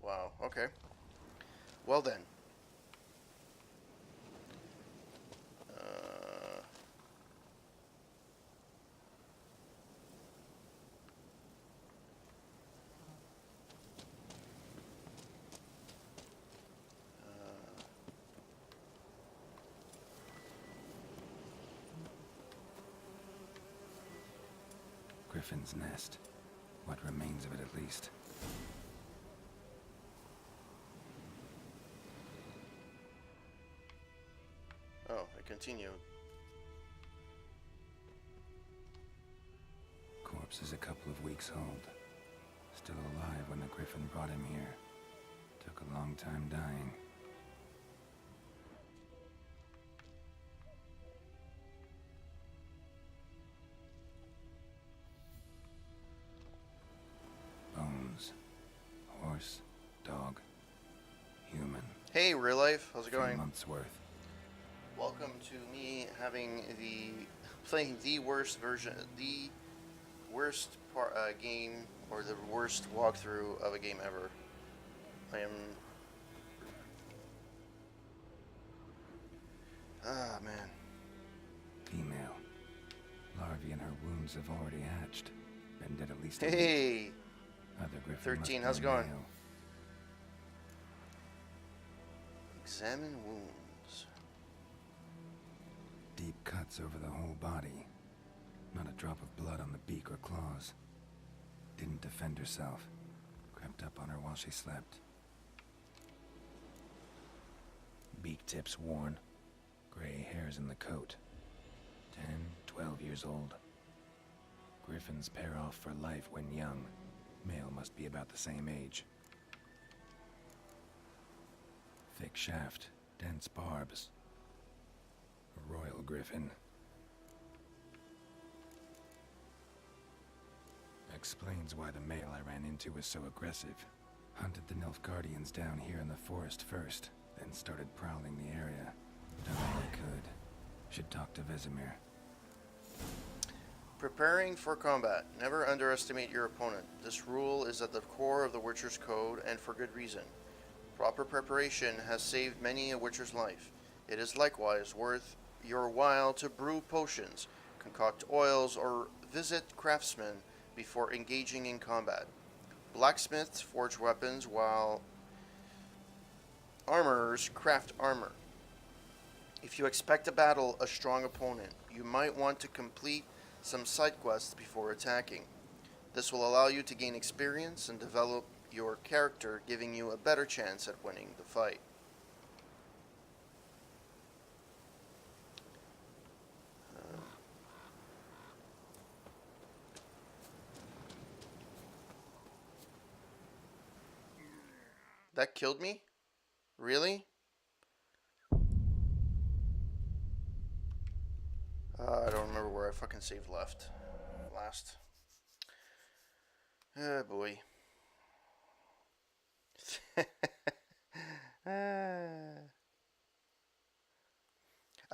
Wow, okay. Well then. Griffin's nest. What remains of it, at least. Oh, it continued. Corpse is a couple of weeks old. Still alive when the Griffin brought him here. Took a long time dying. Bones. Horse. Dog. Human. Hey, real life, how's it 3 going? months worth. Welcome to me playing the worst version, the worst game, or the worst walkthrough of a game ever. I am Ah, man. Female. Larvae in her wounds have already hatched. Been dead at least a week. Hey! Other Griffin 13, must be how's it a going? male. Examine wounds. Deep cuts over the whole body. Not a drop of blood on the beak or claws. Didn't defend herself. Crept up on her while she slept. Beak tips worn. Gray hairs in the coat. 10, 12 years old. Griffins pair off for life when young. Male must be about the same age. Thick shaft, dense barbs. A royal griffin. Explains why the male I ran into was so aggressive. Hunted the Nilfgaardians down here in the forest first, then started prowling the area. Done all I could. Should talk to Vesemir. Preparing for combat. Never underestimate your opponent. This rule is at the core of the Witcher's Code, and for good reason. Proper preparation has saved many a Witcher's life. It is likewise worth your while to brew potions, concoct oils, or visit craftsmen before engaging in combat. Blacksmiths forge weapons, while armorers craft armor. If you expect to battle a strong opponent, you might want to complete some side quests before attacking. This will allow you to gain experience and develop your character, giving you a better chance at winning the fight. That killed me? Really? I don't remember where I fucking saved left. Last. Oh boy. I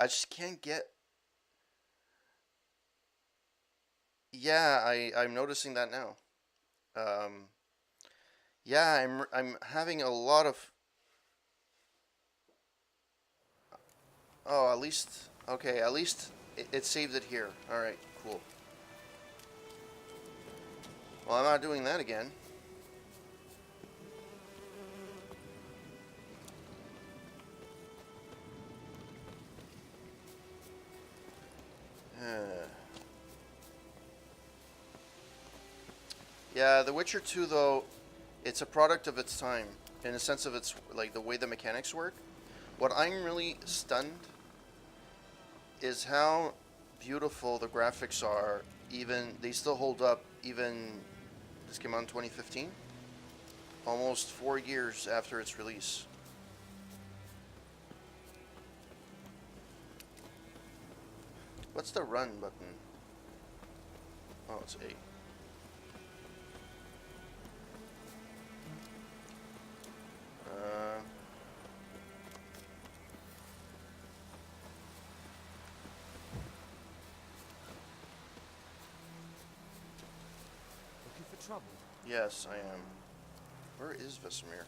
just can't get. Yeah, I'm noticing that now. Yeah, I'm having a lot of. Oh, at least okay. At least it saved it here. All right, cool. Well, I'm not doing that again. Yeah, The Witcher 2, though, it's a product of its time, in the sense of its, like, the way the mechanics work. What I'm really stunned is how beautiful the graphics are. Even, they still hold up, even, this came out in 2015? Almost 4 years after its release. What's the run button? Oh, it's A. Looking for trouble? Yes, I am. Where is Vesemir?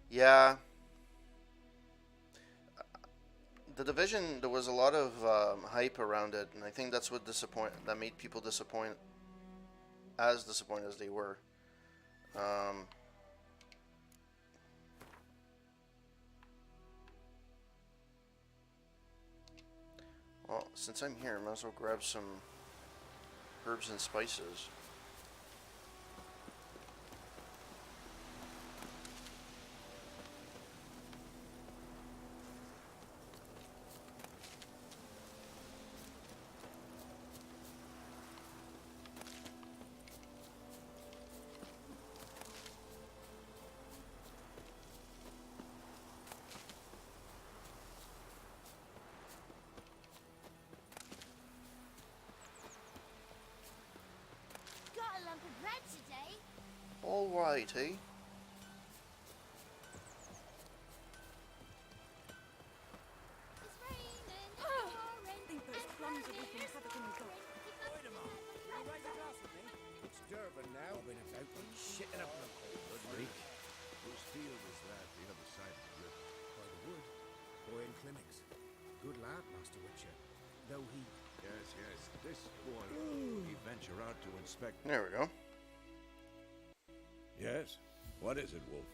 Yeah. The Division, there was a lot of hype around it, and I think that's what that made people disappointed as they were. Well, since I'm here, I might as well grab some herbs and spices. Got a lump of bread today. Alrighty. It's raining, pouring, think those and plums are looking thunder. better than we got. Wait a moment. Can you raise a glass with me? It's Durban now. I've been about shitting up in a cold, freak. thanks. Good lad, Master Witcher. Though he... Yes, yes. This boy, he venture out to inspect. There we go. Yes? What is it, Wolf?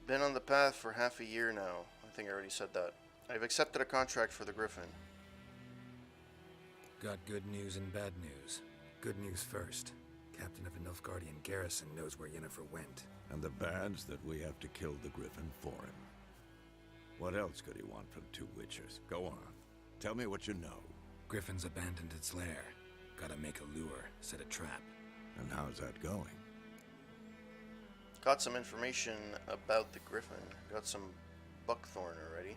Been on the path for half a year now. I think I already said that. I've accepted a contract for the Griffin. Got good news and bad news. Good news first. Captain of the Nilfgaardian garrison knows where Yennefer went. And the bad's that we have to kill the Griffin for him. What else could he want from two Witchers? Go on. Tell me what you know. Griffin's abandoned its lair. Gotta make a lure, set a trap. And how's that going? Got some information about the Griffin. Got some buckthorn already.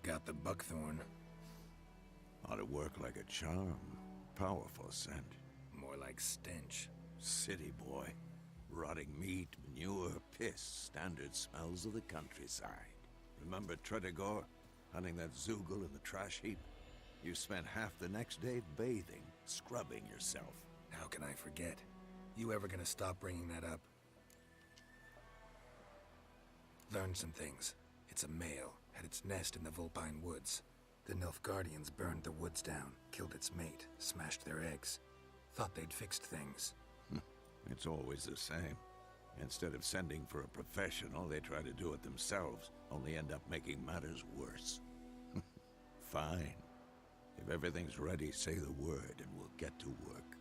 Got the buckthorn. Ought to work like a charm. Powerful scent. More like stench. City boy. Rotting meat, manure, piss. Standard smells of the countryside. Remember Tredegor? Hunting that Zoogle in the trash heap? You spent half the next day bathing, scrubbing yourself. How can I forget? You ever gonna stop bringing that up? Learned some things. It's a male, had its nest in the Vulpine Woods. The Nilfgaardians burned the woods down, killed its mate, smashed their eggs. Thought they'd fixed things. It's always the same. Instead of sending for a professional, they try to do it themselves, only end up making matters worse. Fine. If everything's ready, say the word and we'll get to work.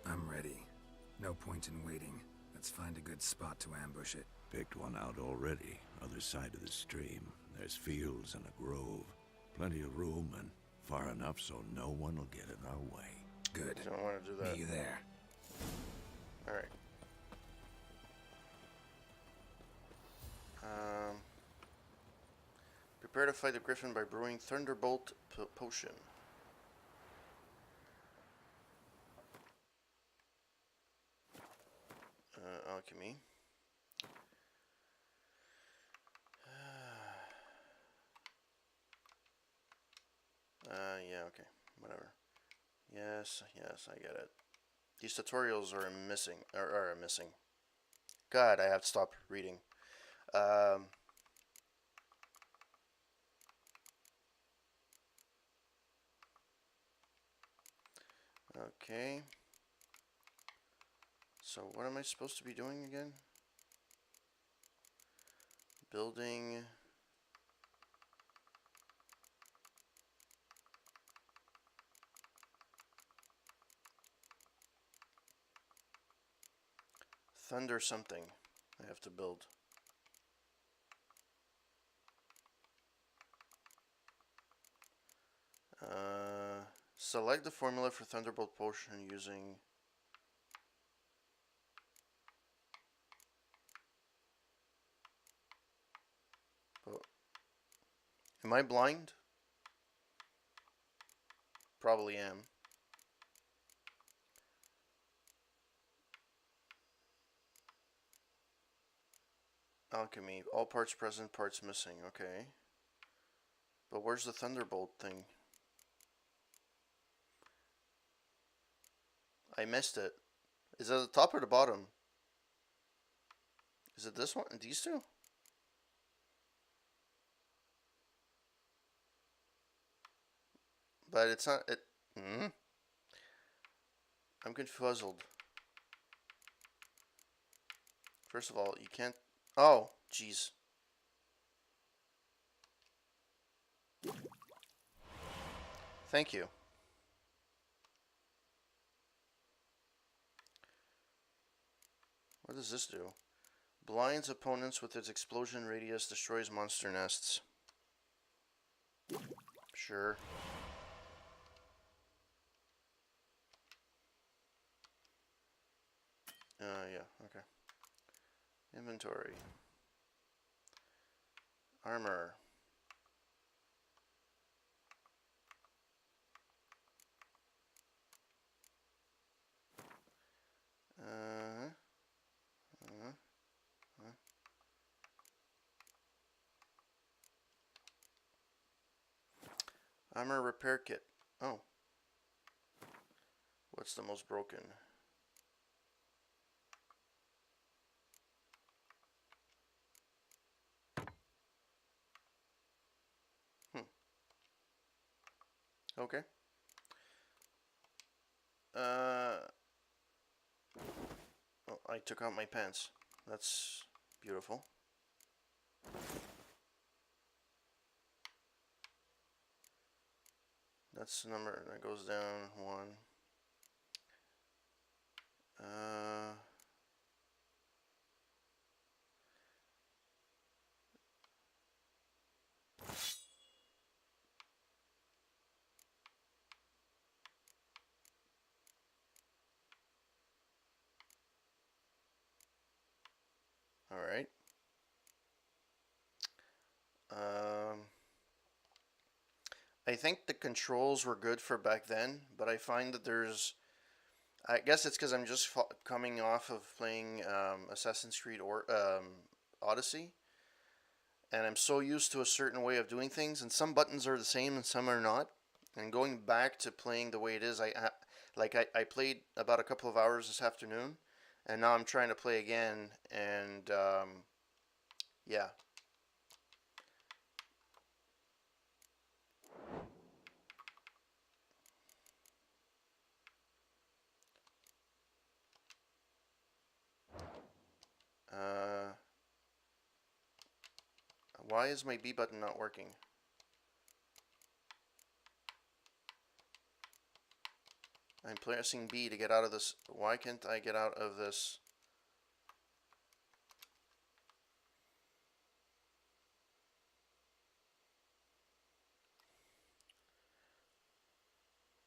I'm ready. No point in waiting. Let's find a good spot to ambush it. Picked one out already, other side of the stream. There's fields and a grove. Plenty of room and far enough so no one will get in our way. Good. Don't want to do that. Meet you there. Alright. Prepare to fight the Griffin by brewing Thunderbolt potion. Alchemy. Yeah, okay. Whatever. Yes, I get it. These tutorials are missing. Are missing. God, I have to stop reading. Okay. So what am I supposed to be doing again? Building. Thunder something I have to build. Select the formula for Thunderbolt potion using am I blind? Probably am. Alchemy. All parts present, parts missing. Okay. But where's the Thunderbolt thing? I missed it. Is it at the top or the bottom? Is it this one? These two? But it's not it. I'm confuzzled. First of all, you can't. Oh, jeez. Thank you. What does this do? Blinds opponents with its explosion radius, destroys monster nests. Sure. Yeah, okay. Inventory. Armor. Armor repair kit. Oh. What's the most broken? Okay. Oh, I took out my pants. That's beautiful. That's the number that goes down 1. All right. I think the controls were good for back then, but I find that I guess it's because I'm just coming off of playing Assassin's Creed or Odyssey, and I'm so used to a certain way of doing things, and some buttons are the same and some are not. And going back to playing the way it is, I played about a couple of hours this afternoon, and now I'm trying to play again, and yeah. Why is my B button not working? I'm pressing B to get out of this. Why can't I get out of this?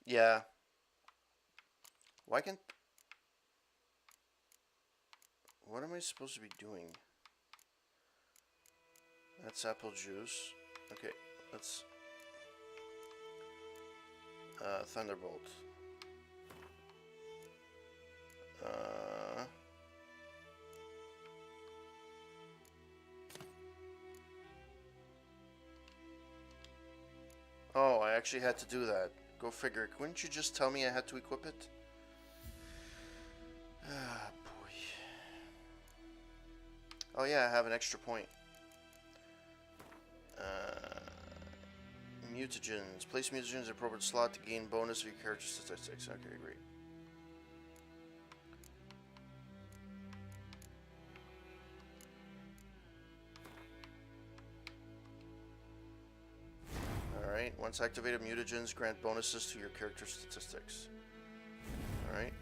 Yeah. Why can't... What am I supposed to be doing? That's apple juice. Okay, let's... Thunderbolt. Oh, I actually had to do that. Go figure. Couldn't you just tell me I had to equip it? Ah, boy. Oh yeah, I have an extra point. Mutagens. Place mutagens in the appropriate slot to gain bonus of your character statistics. Okay, great. Alright, once activated, mutagens grant bonuses to your character statistics. Alright.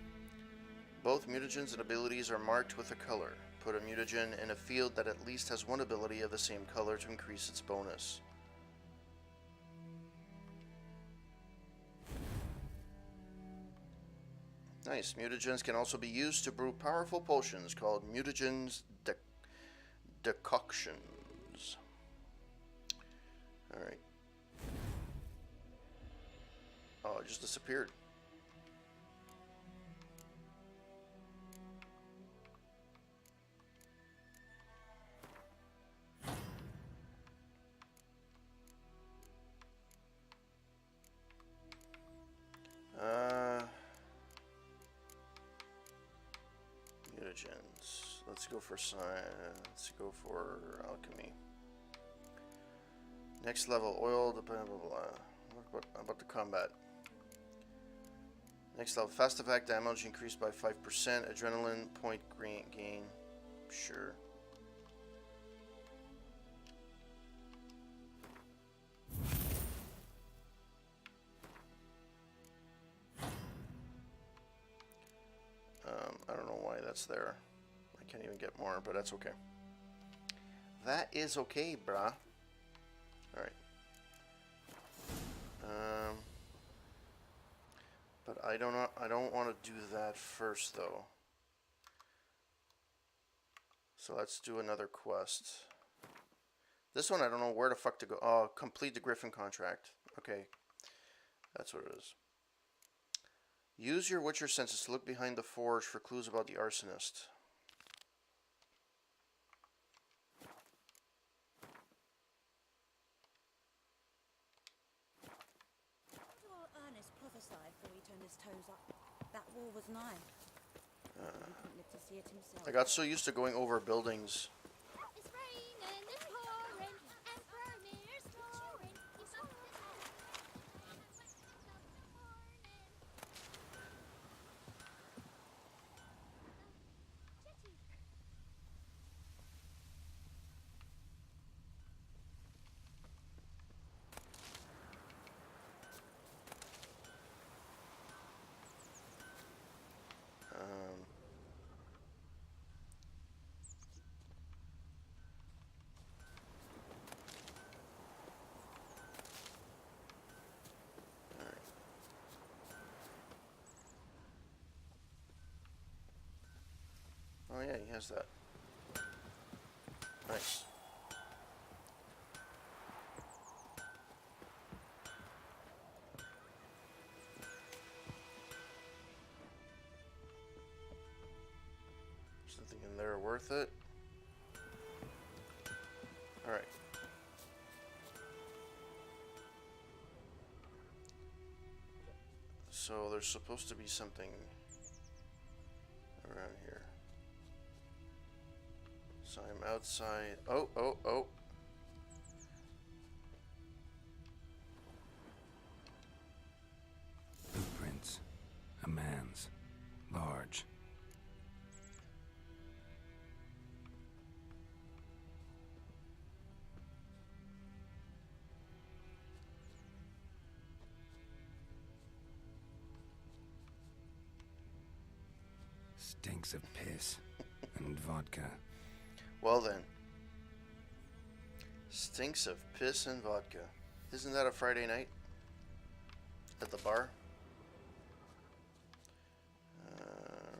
Both mutagens and abilities are marked with a color. Put a mutagen in a field that at least has one ability of the same color to increase its bonus. Nice. Mutagens can also be used to brew powerful potions called mutagens decoctions. Alright. Oh, it just disappeared. Mutagens. Let's go for science. Let's go for alchemy. Next level, oil, blah blah blah. What about the combat? Next level, fast attack damage increased by 5%. Adrenaline point gain. Sure. I don't know why that's there. I can't even get more, but that's okay. That is okay, brah. Alright. But I don't want to do that first though. So let's do another quest. This one I don't know where the fuck to go. Oh, complete the Griffin contract. Okay. That's what it is. Use your Witcher senses to look behind the forge for clues about the arsonist. What do our Ernest prophesy before he turned his toes up? That war was nigh. He couldn't live to see it himself. I got so used to going over buildings. It's raining and pouring, Emperor's snoring. He's up the Oh yeah, he has that. Nice. Something in there worth it? Alright. So there's supposed to be something around here. So I'm outside. Oh. Footprints. A man's. Large. Stinks of piss and vodka. Well then. Stinks of piss and vodka. Isn't that a Friday night? At the bar?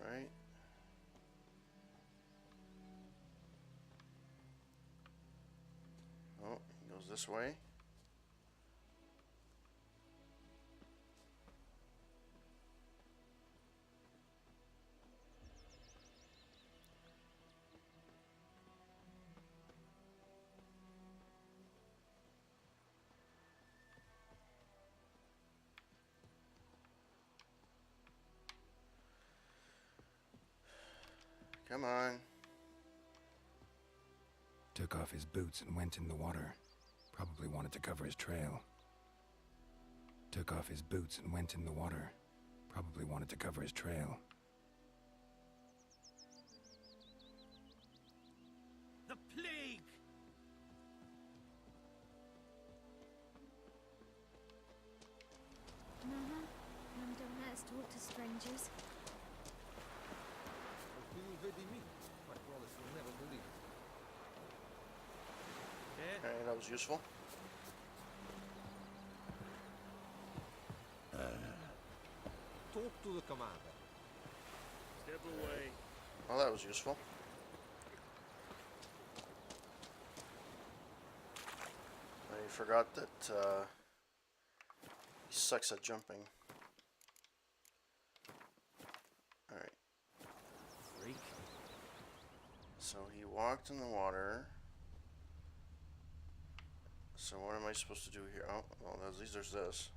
Right. Oh, he goes this way. Come on. Took off his boots and went in the water. Probably wanted to cover his trail. Took off his boots and went in the water. Probably wanted to cover his trail. The plague! Mama, Mum don't let us talk to strangers. Alright, that was useful. Talk to the commander. Step away. Well, that was useful. I forgot that he sucks at jumping. Alright. Freak. So he walked in the water. So what am I supposed to do here? Oh, well, at least there's this.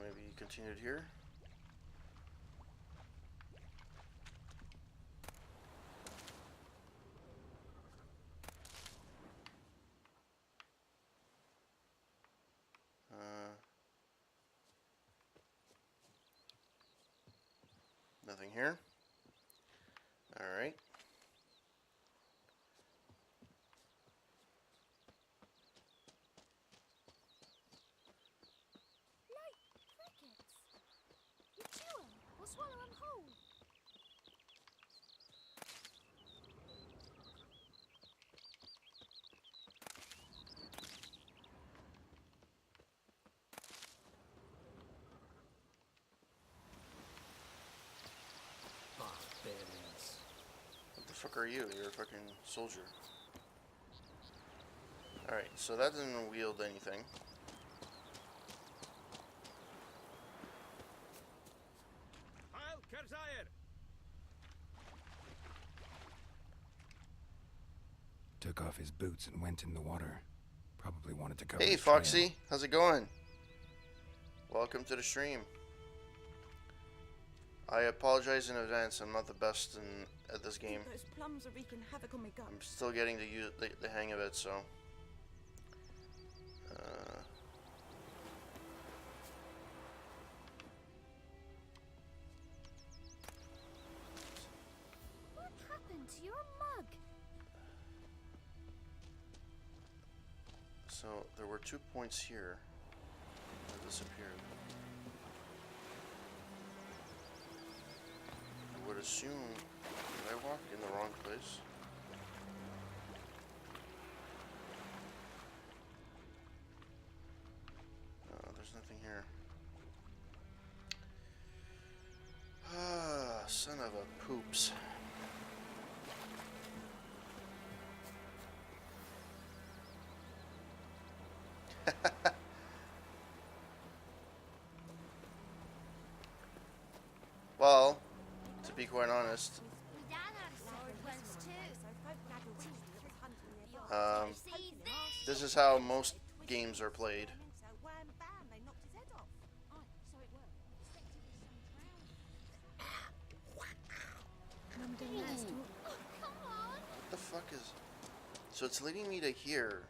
Maybe he continued here. Nothing here. All right. Like crickets. You chew 'em or swallow 'em whole. Barbarians. What the fuck are you? You're a fucking soldier. Alright, so that didn't wield anything. Heil Kerzaier! Took off his boots and went in the water. Probably wanted to cover Hey his trail. Foxy, how's it going? Welcome to the stream. I apologize in advance, I'm not the best at this game. Those plums are wreaking havoc on my gut. I'm still getting to use the hang of it, so... What happened to your mug? So, there were 2 points here that disappeared. I would assume... Did I walk in the wrong place? No, there's nothing here. Ah, son of a poops. Well, to be quite honest, My dad had a sword once too. See this? this is how most games are played. So wham bam, they knocked his head off. Oh, so it worked. Oh, come on. What the fuck is... So it's leading me to here.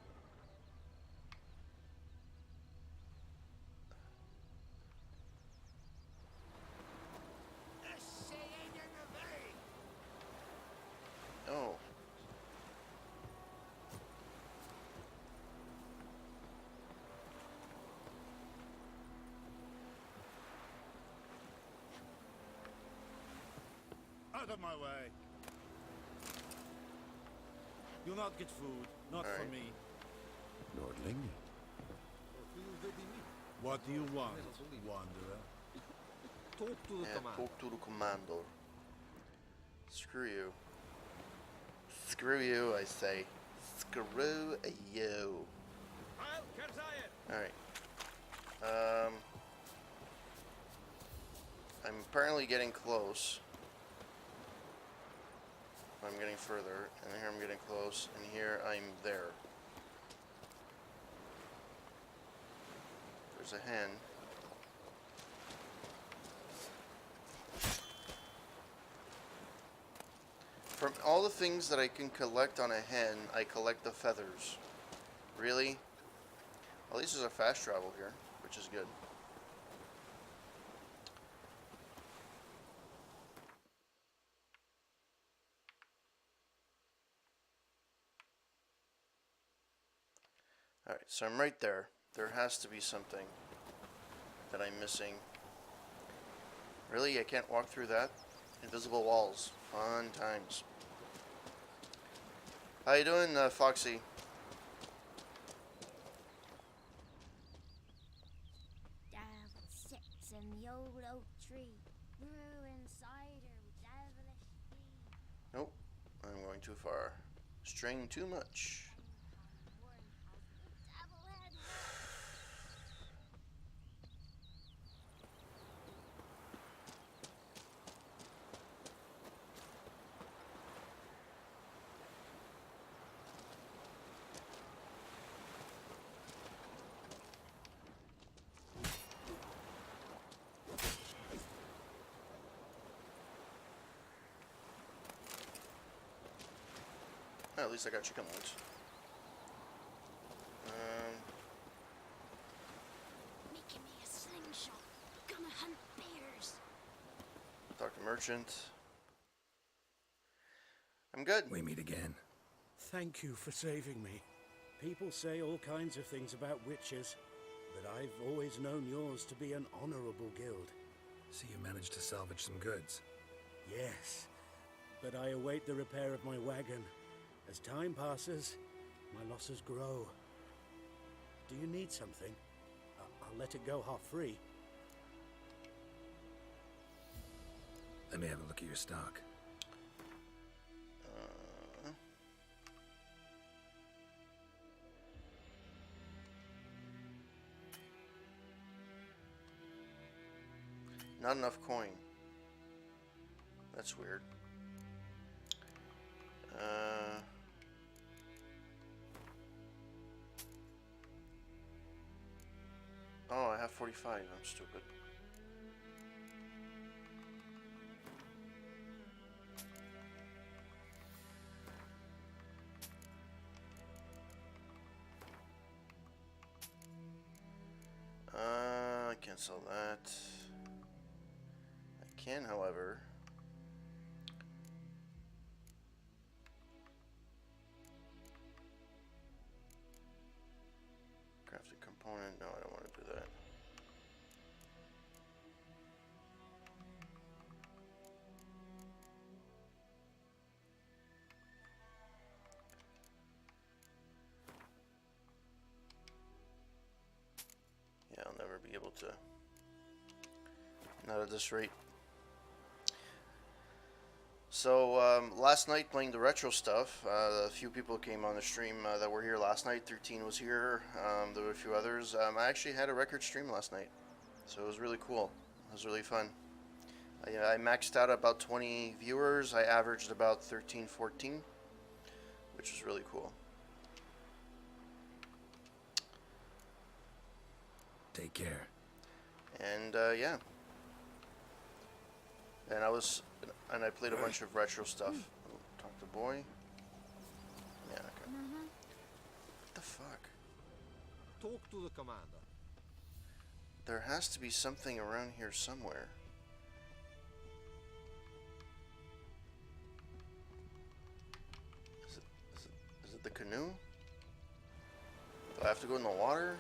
Oh. Out of my way. You'll not get food. Not All for right. me. Nordling? What do you want, wanderer? Talk to the Yeah, commander. talk to the commander. Screw you. Screw you, I say. Screw you. Heil Kerzaier! Alright. I'm apparently getting close. I'm getting further, and here I'm getting close, and here I'm there. There's a hen. From all the things that I can collect on a hen, I collect the feathers. Really? At least there's a fast travel here, which is good. Alright, so I'm right there. There has to be something that I'm missing. Really? I can't walk through that? Invisible walls. Fun times. How you doing, Foxy? Dad sits in the old oak tree, grew inside her with devilish speed. Nope. I'm going too far. Straying too much. One has the devil head. At least I got chicken wings. Making me a slingshot. Gonna hunt bears. Dr. Merchant. I'm good. We meet again. Thank you for saving me. People say all kinds of things about witches, but I've always known yours to be an honorable guild. So you managed to salvage some goods. Yes, but I await the repair of my wagon. As time passes, my losses grow. Do you need something? I'll let it go half-free. Let me have a look at your stock. Not enough coin. That's weird. Oh, I have 45. I'm stupid. I can't sell that. I can, however. Craft a component. No, I don't want to do that. Yeah, I'll never be able to. Not at this rate. So last night playing the retro stuff, a few people came on the stream that were here last night. 13 was here. There were a few others. I actually had a record stream last night, so it was really cool. It was really fun. I maxed out about 20 viewers. I averaged about 13, 14, which was really cool. Take care. And yeah. And I played a bunch of retro stuff. Talk to boy. Yeah, okay. What the fuck? Talk to the commander. There has to be something around here somewhere. Is it the canoe? Do I have to go in the water?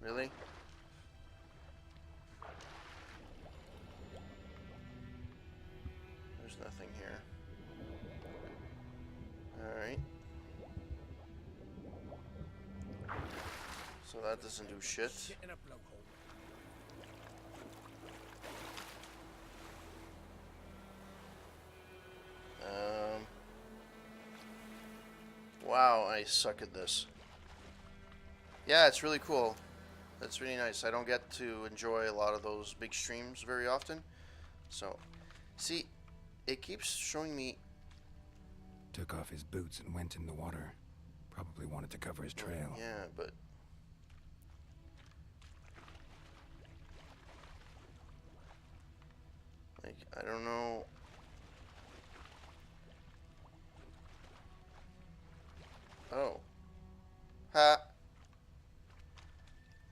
Really? There's nothing here. Alright. So that doesn't do shit. Wow, I suck at this. Yeah, it's really cool. That's really nice. I don't get to enjoy a lot of those big streams very often. So, see, it keeps showing me... Took off his boots and went in the water. Probably wanted to cover his trail. Yeah, but... like, I don't know... Oh. Ha!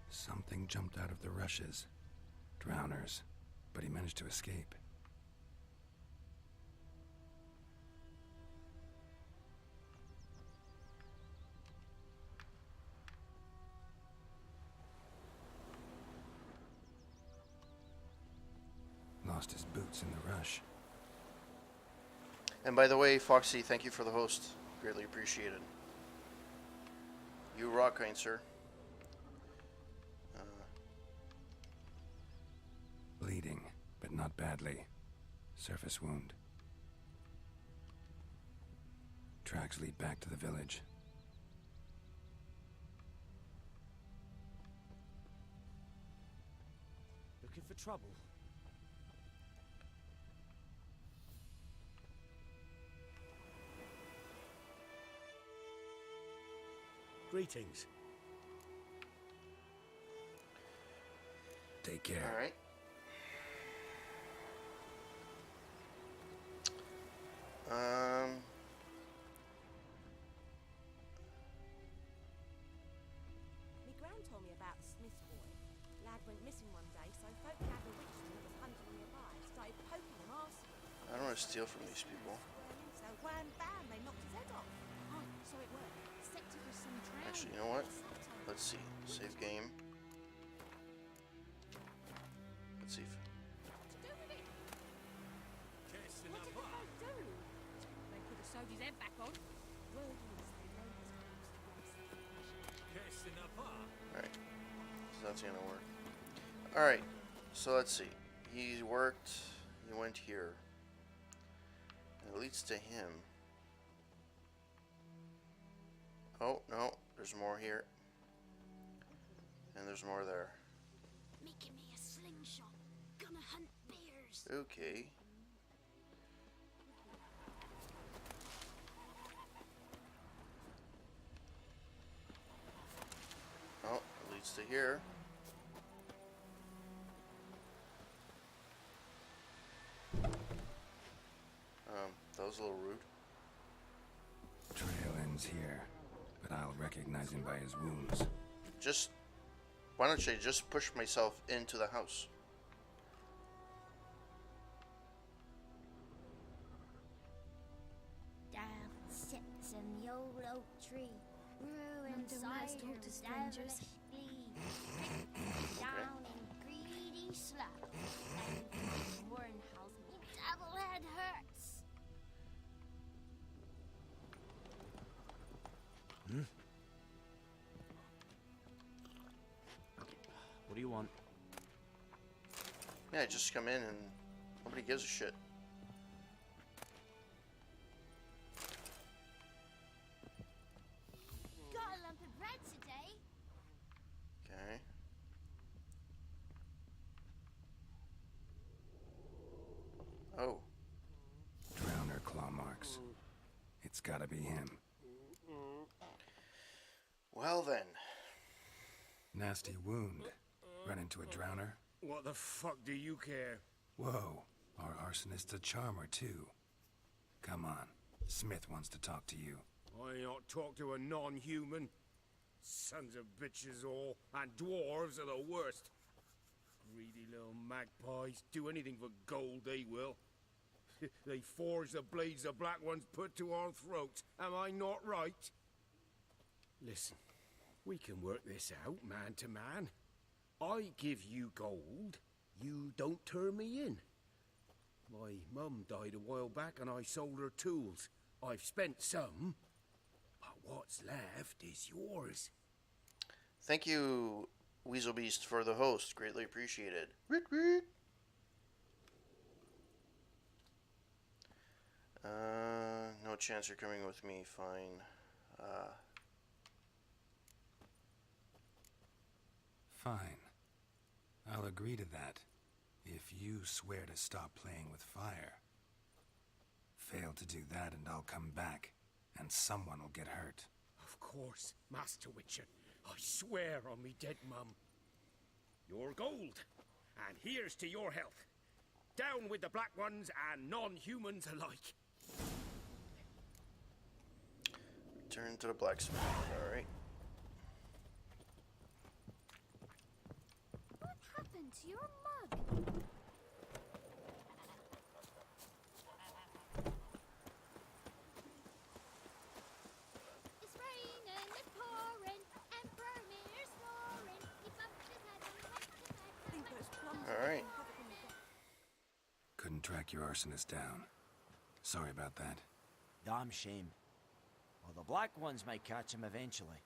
Something jumped out of the rushes. Drowners. But he managed to escape. Lost his boots in the rush. And by the way, Foxy, thank you for the host. Greatly appreciated. You rock, kind sir. Bleeding, but not badly. Surface wound. Tracks lead back to the village. Looking for trouble? Greetings. Take care. Alright. Me gran told me about the Smith boy. Lad went missing one day, so folk gathered witchmen that was hunting nearby, started poking him arsenal. I don't want to steal from these people. So wham bam, they knocked his head off. Oh, so it worked. Sector was some drown. Actually, you know what? Let's see. Save game. Let's see. To do with it? What did the folk do? They could have sewed his head back on. Word is they laid his corpse to waste. Alright. So that's gonna work. Alright. So let's see. he worked, he went here. And it leads to him. Oh, no, there's more here. And there's more there. Making me a slingshot. Gonna hunt bears. Okay. Oh, it leads to here. That was a little rude. Trail ends here, but I'll recognize him by his wounds. Just, why don't I just push myself into the house? Down sits in the old oak tree. Ruined don't let's cider talk to with strangers. devilish glee. Down in greedy slop. And worn house, me devil head hurts. What do you want? Yeah, just come in and nobody gives a shit. Got a lump of bread today. Okay. Oh. Drowner claw marks. It's gotta be him. Well then. Nasty wound. Run into a drowner? What the fuck do you care? Whoa, our arsonist's a charmer too. Come on, Smith wants to talk to you. I not talk to a non-human. Sons of bitches all, and dwarves are the worst. Greedy little magpies, do anything for gold they will. They forge the blades the black ones put to our throats. Am I not right? Listen, we can work this out man to man. I give you gold, you don't turn me in. My mum died a while back and I sold her tools. I've spent some, but what's left is yours. Thank you, Weasel Beast, for the host. Greatly appreciated. No chance you're coming with me. Fine. Fine. I'll agree to that, if you swear to stop playing with fire. Fail to do that and I'll come back, and someone will get hurt. Of course, Master Witcher. I swear on me dead mum. Your gold, and here's to your health. Down with the black ones and non-humans alike. Return to the blacksmith. Alright. What happened to your mug? It's raining, it's pouring, and Vermeer's snoring. He bumped his head on the Alright. Couldn't track your arsonist down. Sorry about that. Damn shame. Well, the black ones might catch him eventually.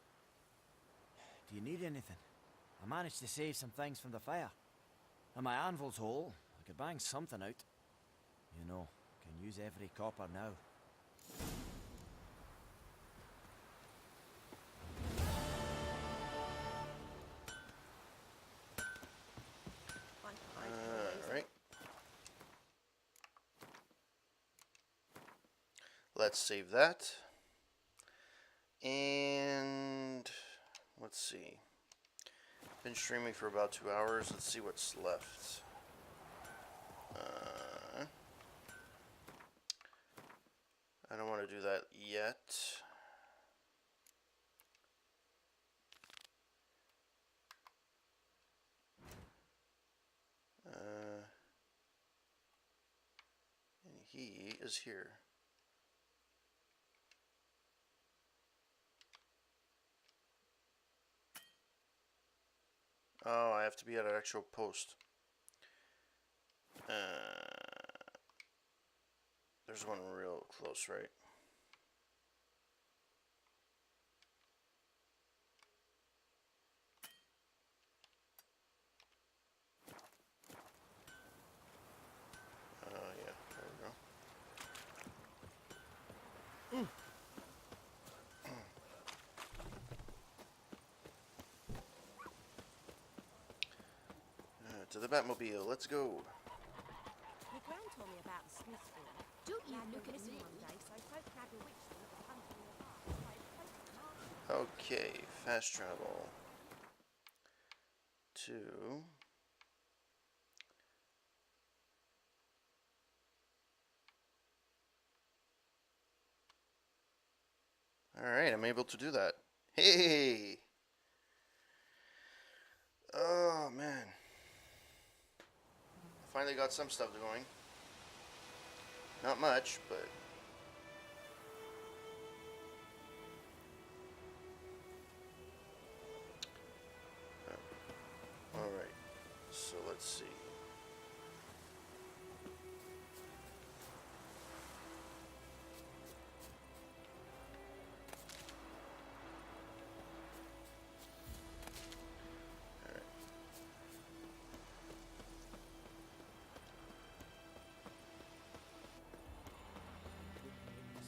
Do you need anything? I managed to save some things from the fire. And my anvil's whole. I could bang something out. You know, can use every copper now. Alright. Let's save that. And let's see. Been streaming for about 2 hours. Let's see what's left. I don't want to do that yet. And he is here. Oh, I have to be at an actual post. There's one real close, right? to the Batmobile. Let's go. My gran told me about the Smiths boy. Don't you Lad look went at missing me. one day, so folk had bewitched him that was hunting in the bar. Started poking him after. Okay, fast travel to Alright, I'm able to do that. Hey! Oh, man. Finally got some stuff going. Not much, but... Alright, so let's see.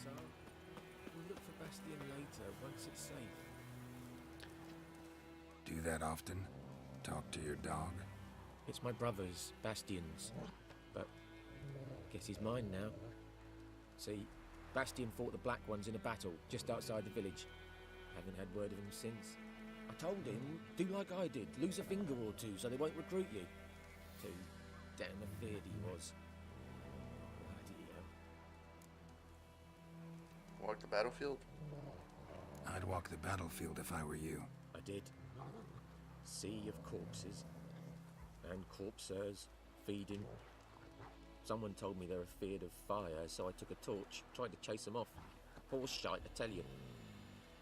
So, we'll look for Bastion later, once it's safe. Do that often? Talk to your dog? It's my brother's, Bastion's. But guess he's mine now. See, Bastion fought the Black Ones in a battle just outside the village. Haven't had word of him since. I told him, do like I did, lose a finger or two so they won't recruit you. Too damn afeard he was. Bloody hell. Walk the battlefield? I'd walk the battlefield if I were you. I did. Sea of corpses. And corpsers feeding. Someone told me they're afeard of fire, so I took a torch, tried to chase them off. Horse shite, I tell you.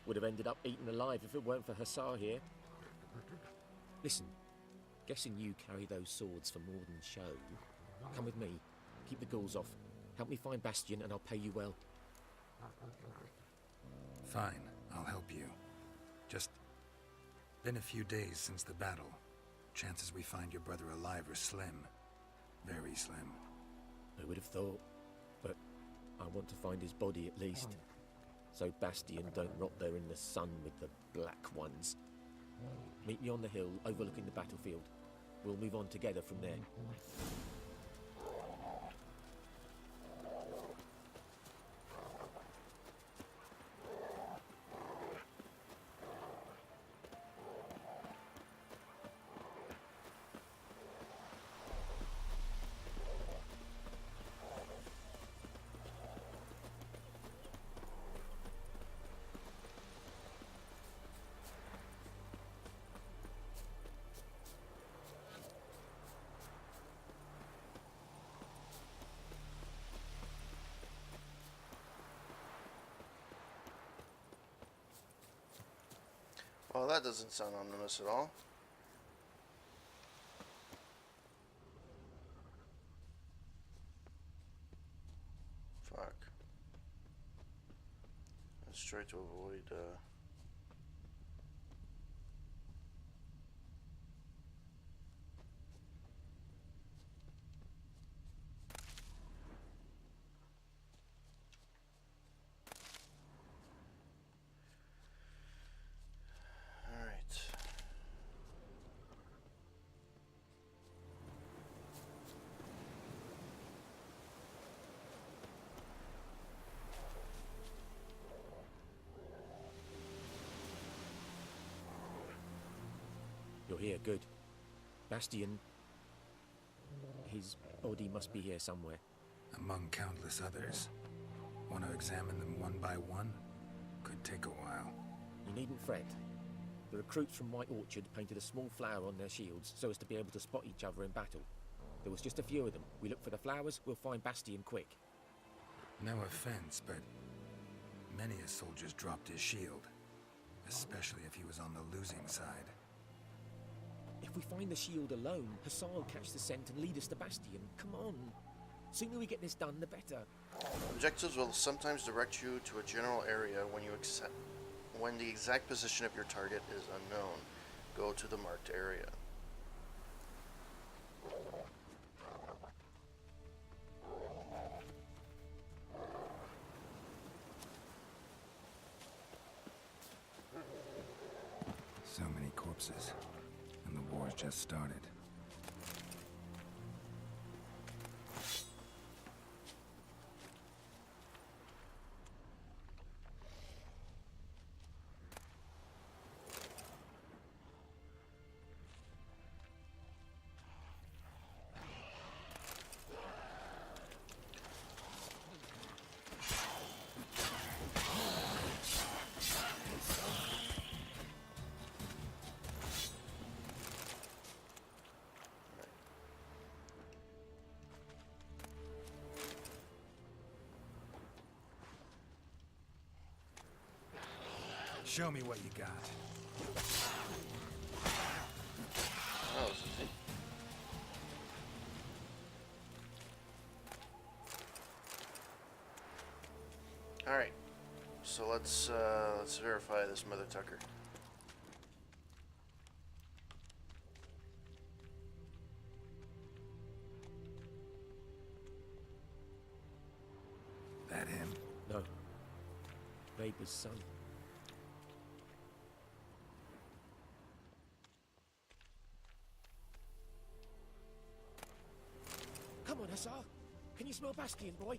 Would have ended up eaten alive if it weren't for Hussar here. Listen, guessing you carry those swords for more than show. Come with me, keep the ghouls off. Help me find Bastion and I'll pay you well. Fine, I'll help you. Just been a few days since the battle. Chances we find your brother alive are slim. Very slim. I would have thought, but I want to find his body at least. So Bastion don't rot there in the sun with the Black Ones. Meet me on the hill overlooking the battlefield. We'll move on together from there. Well, that doesn't sound ominous at all. Fuck. Let's try to avoid, Alright. You're here, good. Bastion... his body must be here somewhere. Among countless others. Want to examine them one by one? Could take a while. You needn't fret. The recruits from White Orchard painted a small flower on their shields so as to be able to spot each other in battle. There was just a few of them. We look for the flowers, we'll find Bastion quick. No offense, but many a soldier's dropped his shield. Especially if he was on the losing side. If we find the shield alone, Hassan will catch the scent and lead us to Bastion. Come on. Sooner we get this done, the better. Objectives will sometimes direct you to a general area when the exact position of your target is unknown. Go to the marked area. So many corpses. And the war's just started. Show me what you got. Oh, this is it. All right, so let's verify this Mother Tucker. That him? No. Neighbor's son. Come on, Hussar. Can you smell Bastion, boy?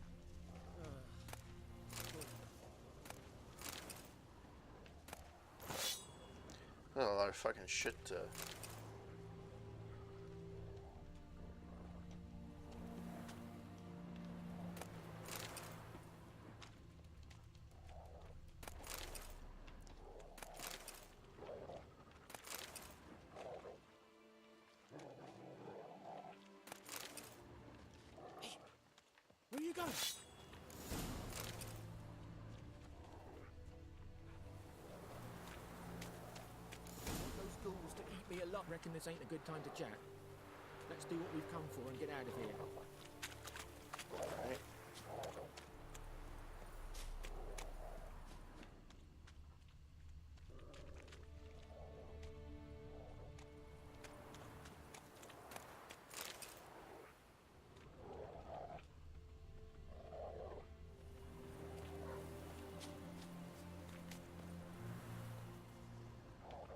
Got a lot of fucking shit to... Where are you going? Those ghouls to eat me a lot. Reckon this ain't a good time to chat. Let's do what we've come for and get out of here. Alright.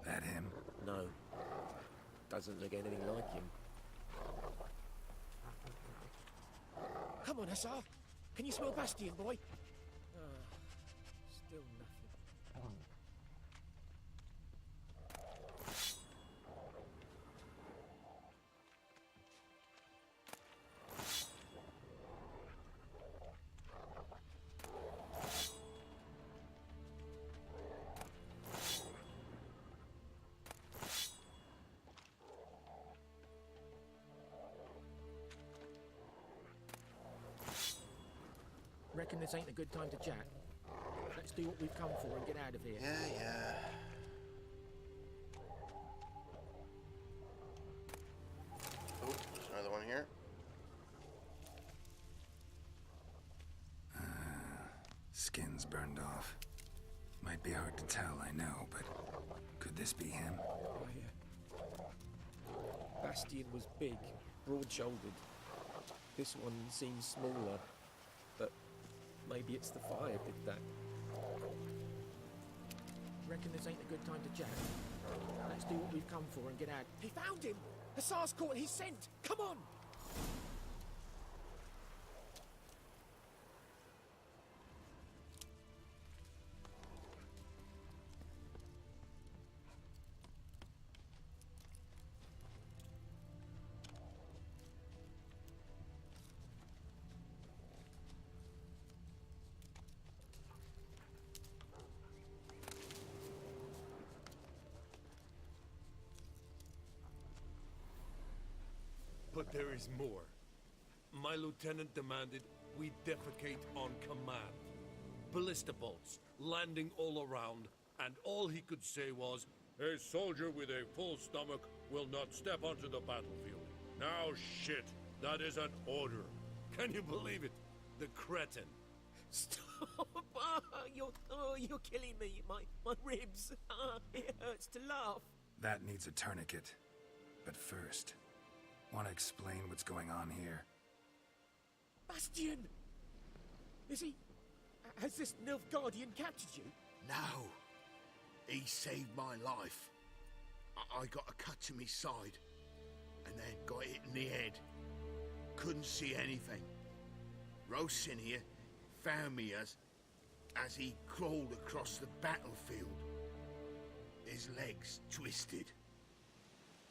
That him? No. Doesn't look anything like him. Come on, Hussar. Can you smell Bastion, boy? Still nothing. Reckon this ain't a good time to chat. Let's do what we've come for and get out of here. Yeah. Oh, there's another one here. Skin's burned off. Might be hard to tell, I know, but could this be him? Bastion was big, broad-shouldered. This one seems smaller, but maybe it's the fire did that. Reckon this ain't a good time to chat. Let's do what we've come for and get out. He found him! Hussar's caught his scent! Come on! But there is more. My lieutenant demanded we defecate on command. Ballista bolts, landing all around, and all he could say was, "A soldier with a full stomach will not step onto the battlefield." Now shit, that is an order. Can you believe it? The cretin. Stop! You're killing me. My ribs. It hurts to laugh. That needs a tourniquet. But first, want to explain what's going on here? Bastion! Is he... Has this Nilfgaardian captured you? No. He saved my life. I got a cut to my side, and then got hit in the head. Couldn't see anything. Rosinia found me as he crawled across the battlefield. His legs twisted.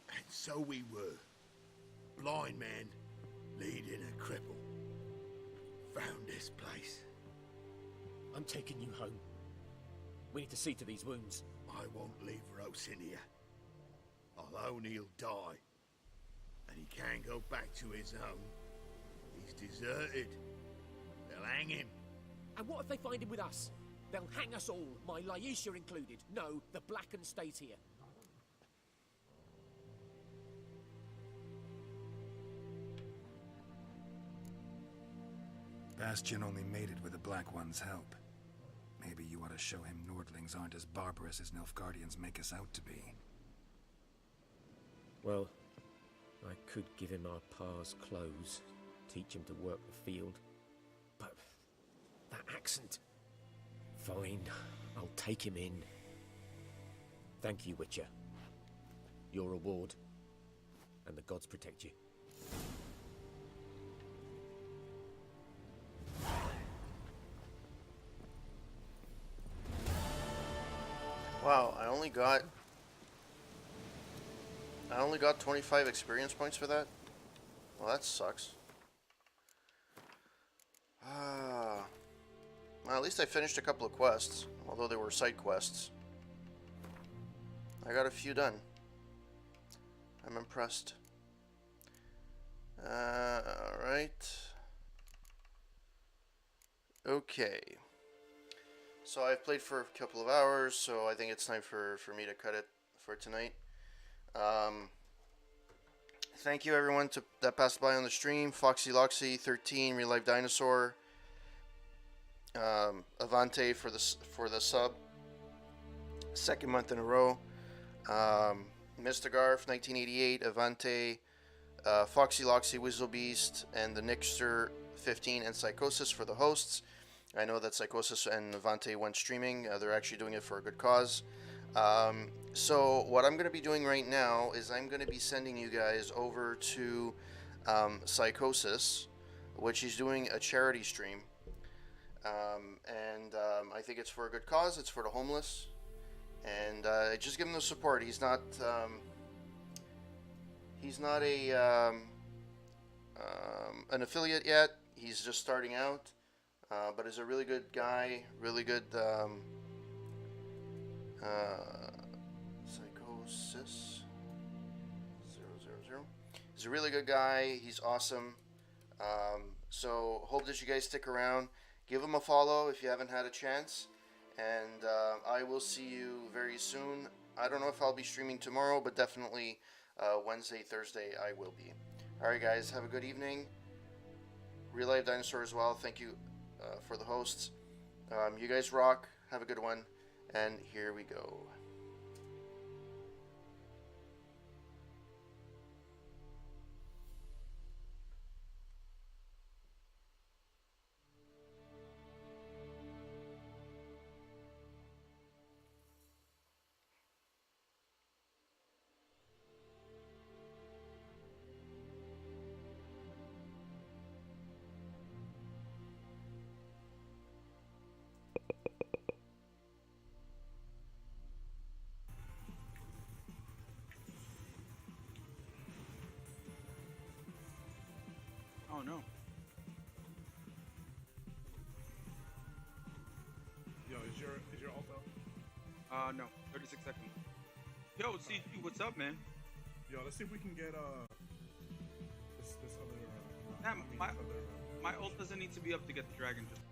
And so we were. Blind man leading a cripple. Found this place. I'm taking you home. We need to see to these wounds. I won't leave Rosinia. I'll own he'll die. And he can't go back to his home. He's deserted. They'll hang him. And what if they find him with us? They'll hang us all, my Laisha included. No, the Blackened stays here. Bastion only made it with the Black One's help. Maybe you ought to show him Nordlings aren't as barbarous as Nilfgaardians make us out to be. Well, I could give him our pa's clothes, teach him to work the field. But that accent... Fine, I'll take him in. Thank you, Witcher. Your reward. And the gods protect you. Wow, I only got 25 experience points for that? Well, that sucks. Well, at least I finished a couple of quests, although they were side quests. I got a few done. I'm impressed. Alright. Okay. So I've played for a couple of hours, so I think it's time for me to cut it for tonight. Thank you everyone that passed by on the stream. Foxy Loxy 13, Real Life Dinosaur, Avante for the sub, second month in a row. Mr. Garf 1988, Avante, Foxy Loxy, Wizzlebeast, and the Nixter 15, and Psychosis for the hosts. I know that Psychosis and Avante went streaming. They're actually doing it for a good cause. So what I'm going to be doing right now is I'm going to be sending you guys over to Psychosis, which he's doing a charity stream. I think it's for a good cause. It's for the homeless. And just give him the support. He's not an affiliate yet. He's just starting out. But is a really good guy, really good Psychosis 000. He's a really good guy. He's awesome. So hope that you guys stick around. Give him a follow if you haven't had a chance. And I will see you very soon. I don't know if I'll be streaming tomorrow, but definitely Wednesday, Thursday I will be. Alright guys, have a good evening. Real Life Dinosaur as well. Thank you for the hosts. You guys rock. Have a good one. And here we go. Oh no. Yo, is your ult up? No. 36 seconds. Yo, CG, what's up, man? Yo, let's see if we can get this other. Damn, my ult doesn't need to be up to get the dragon. Just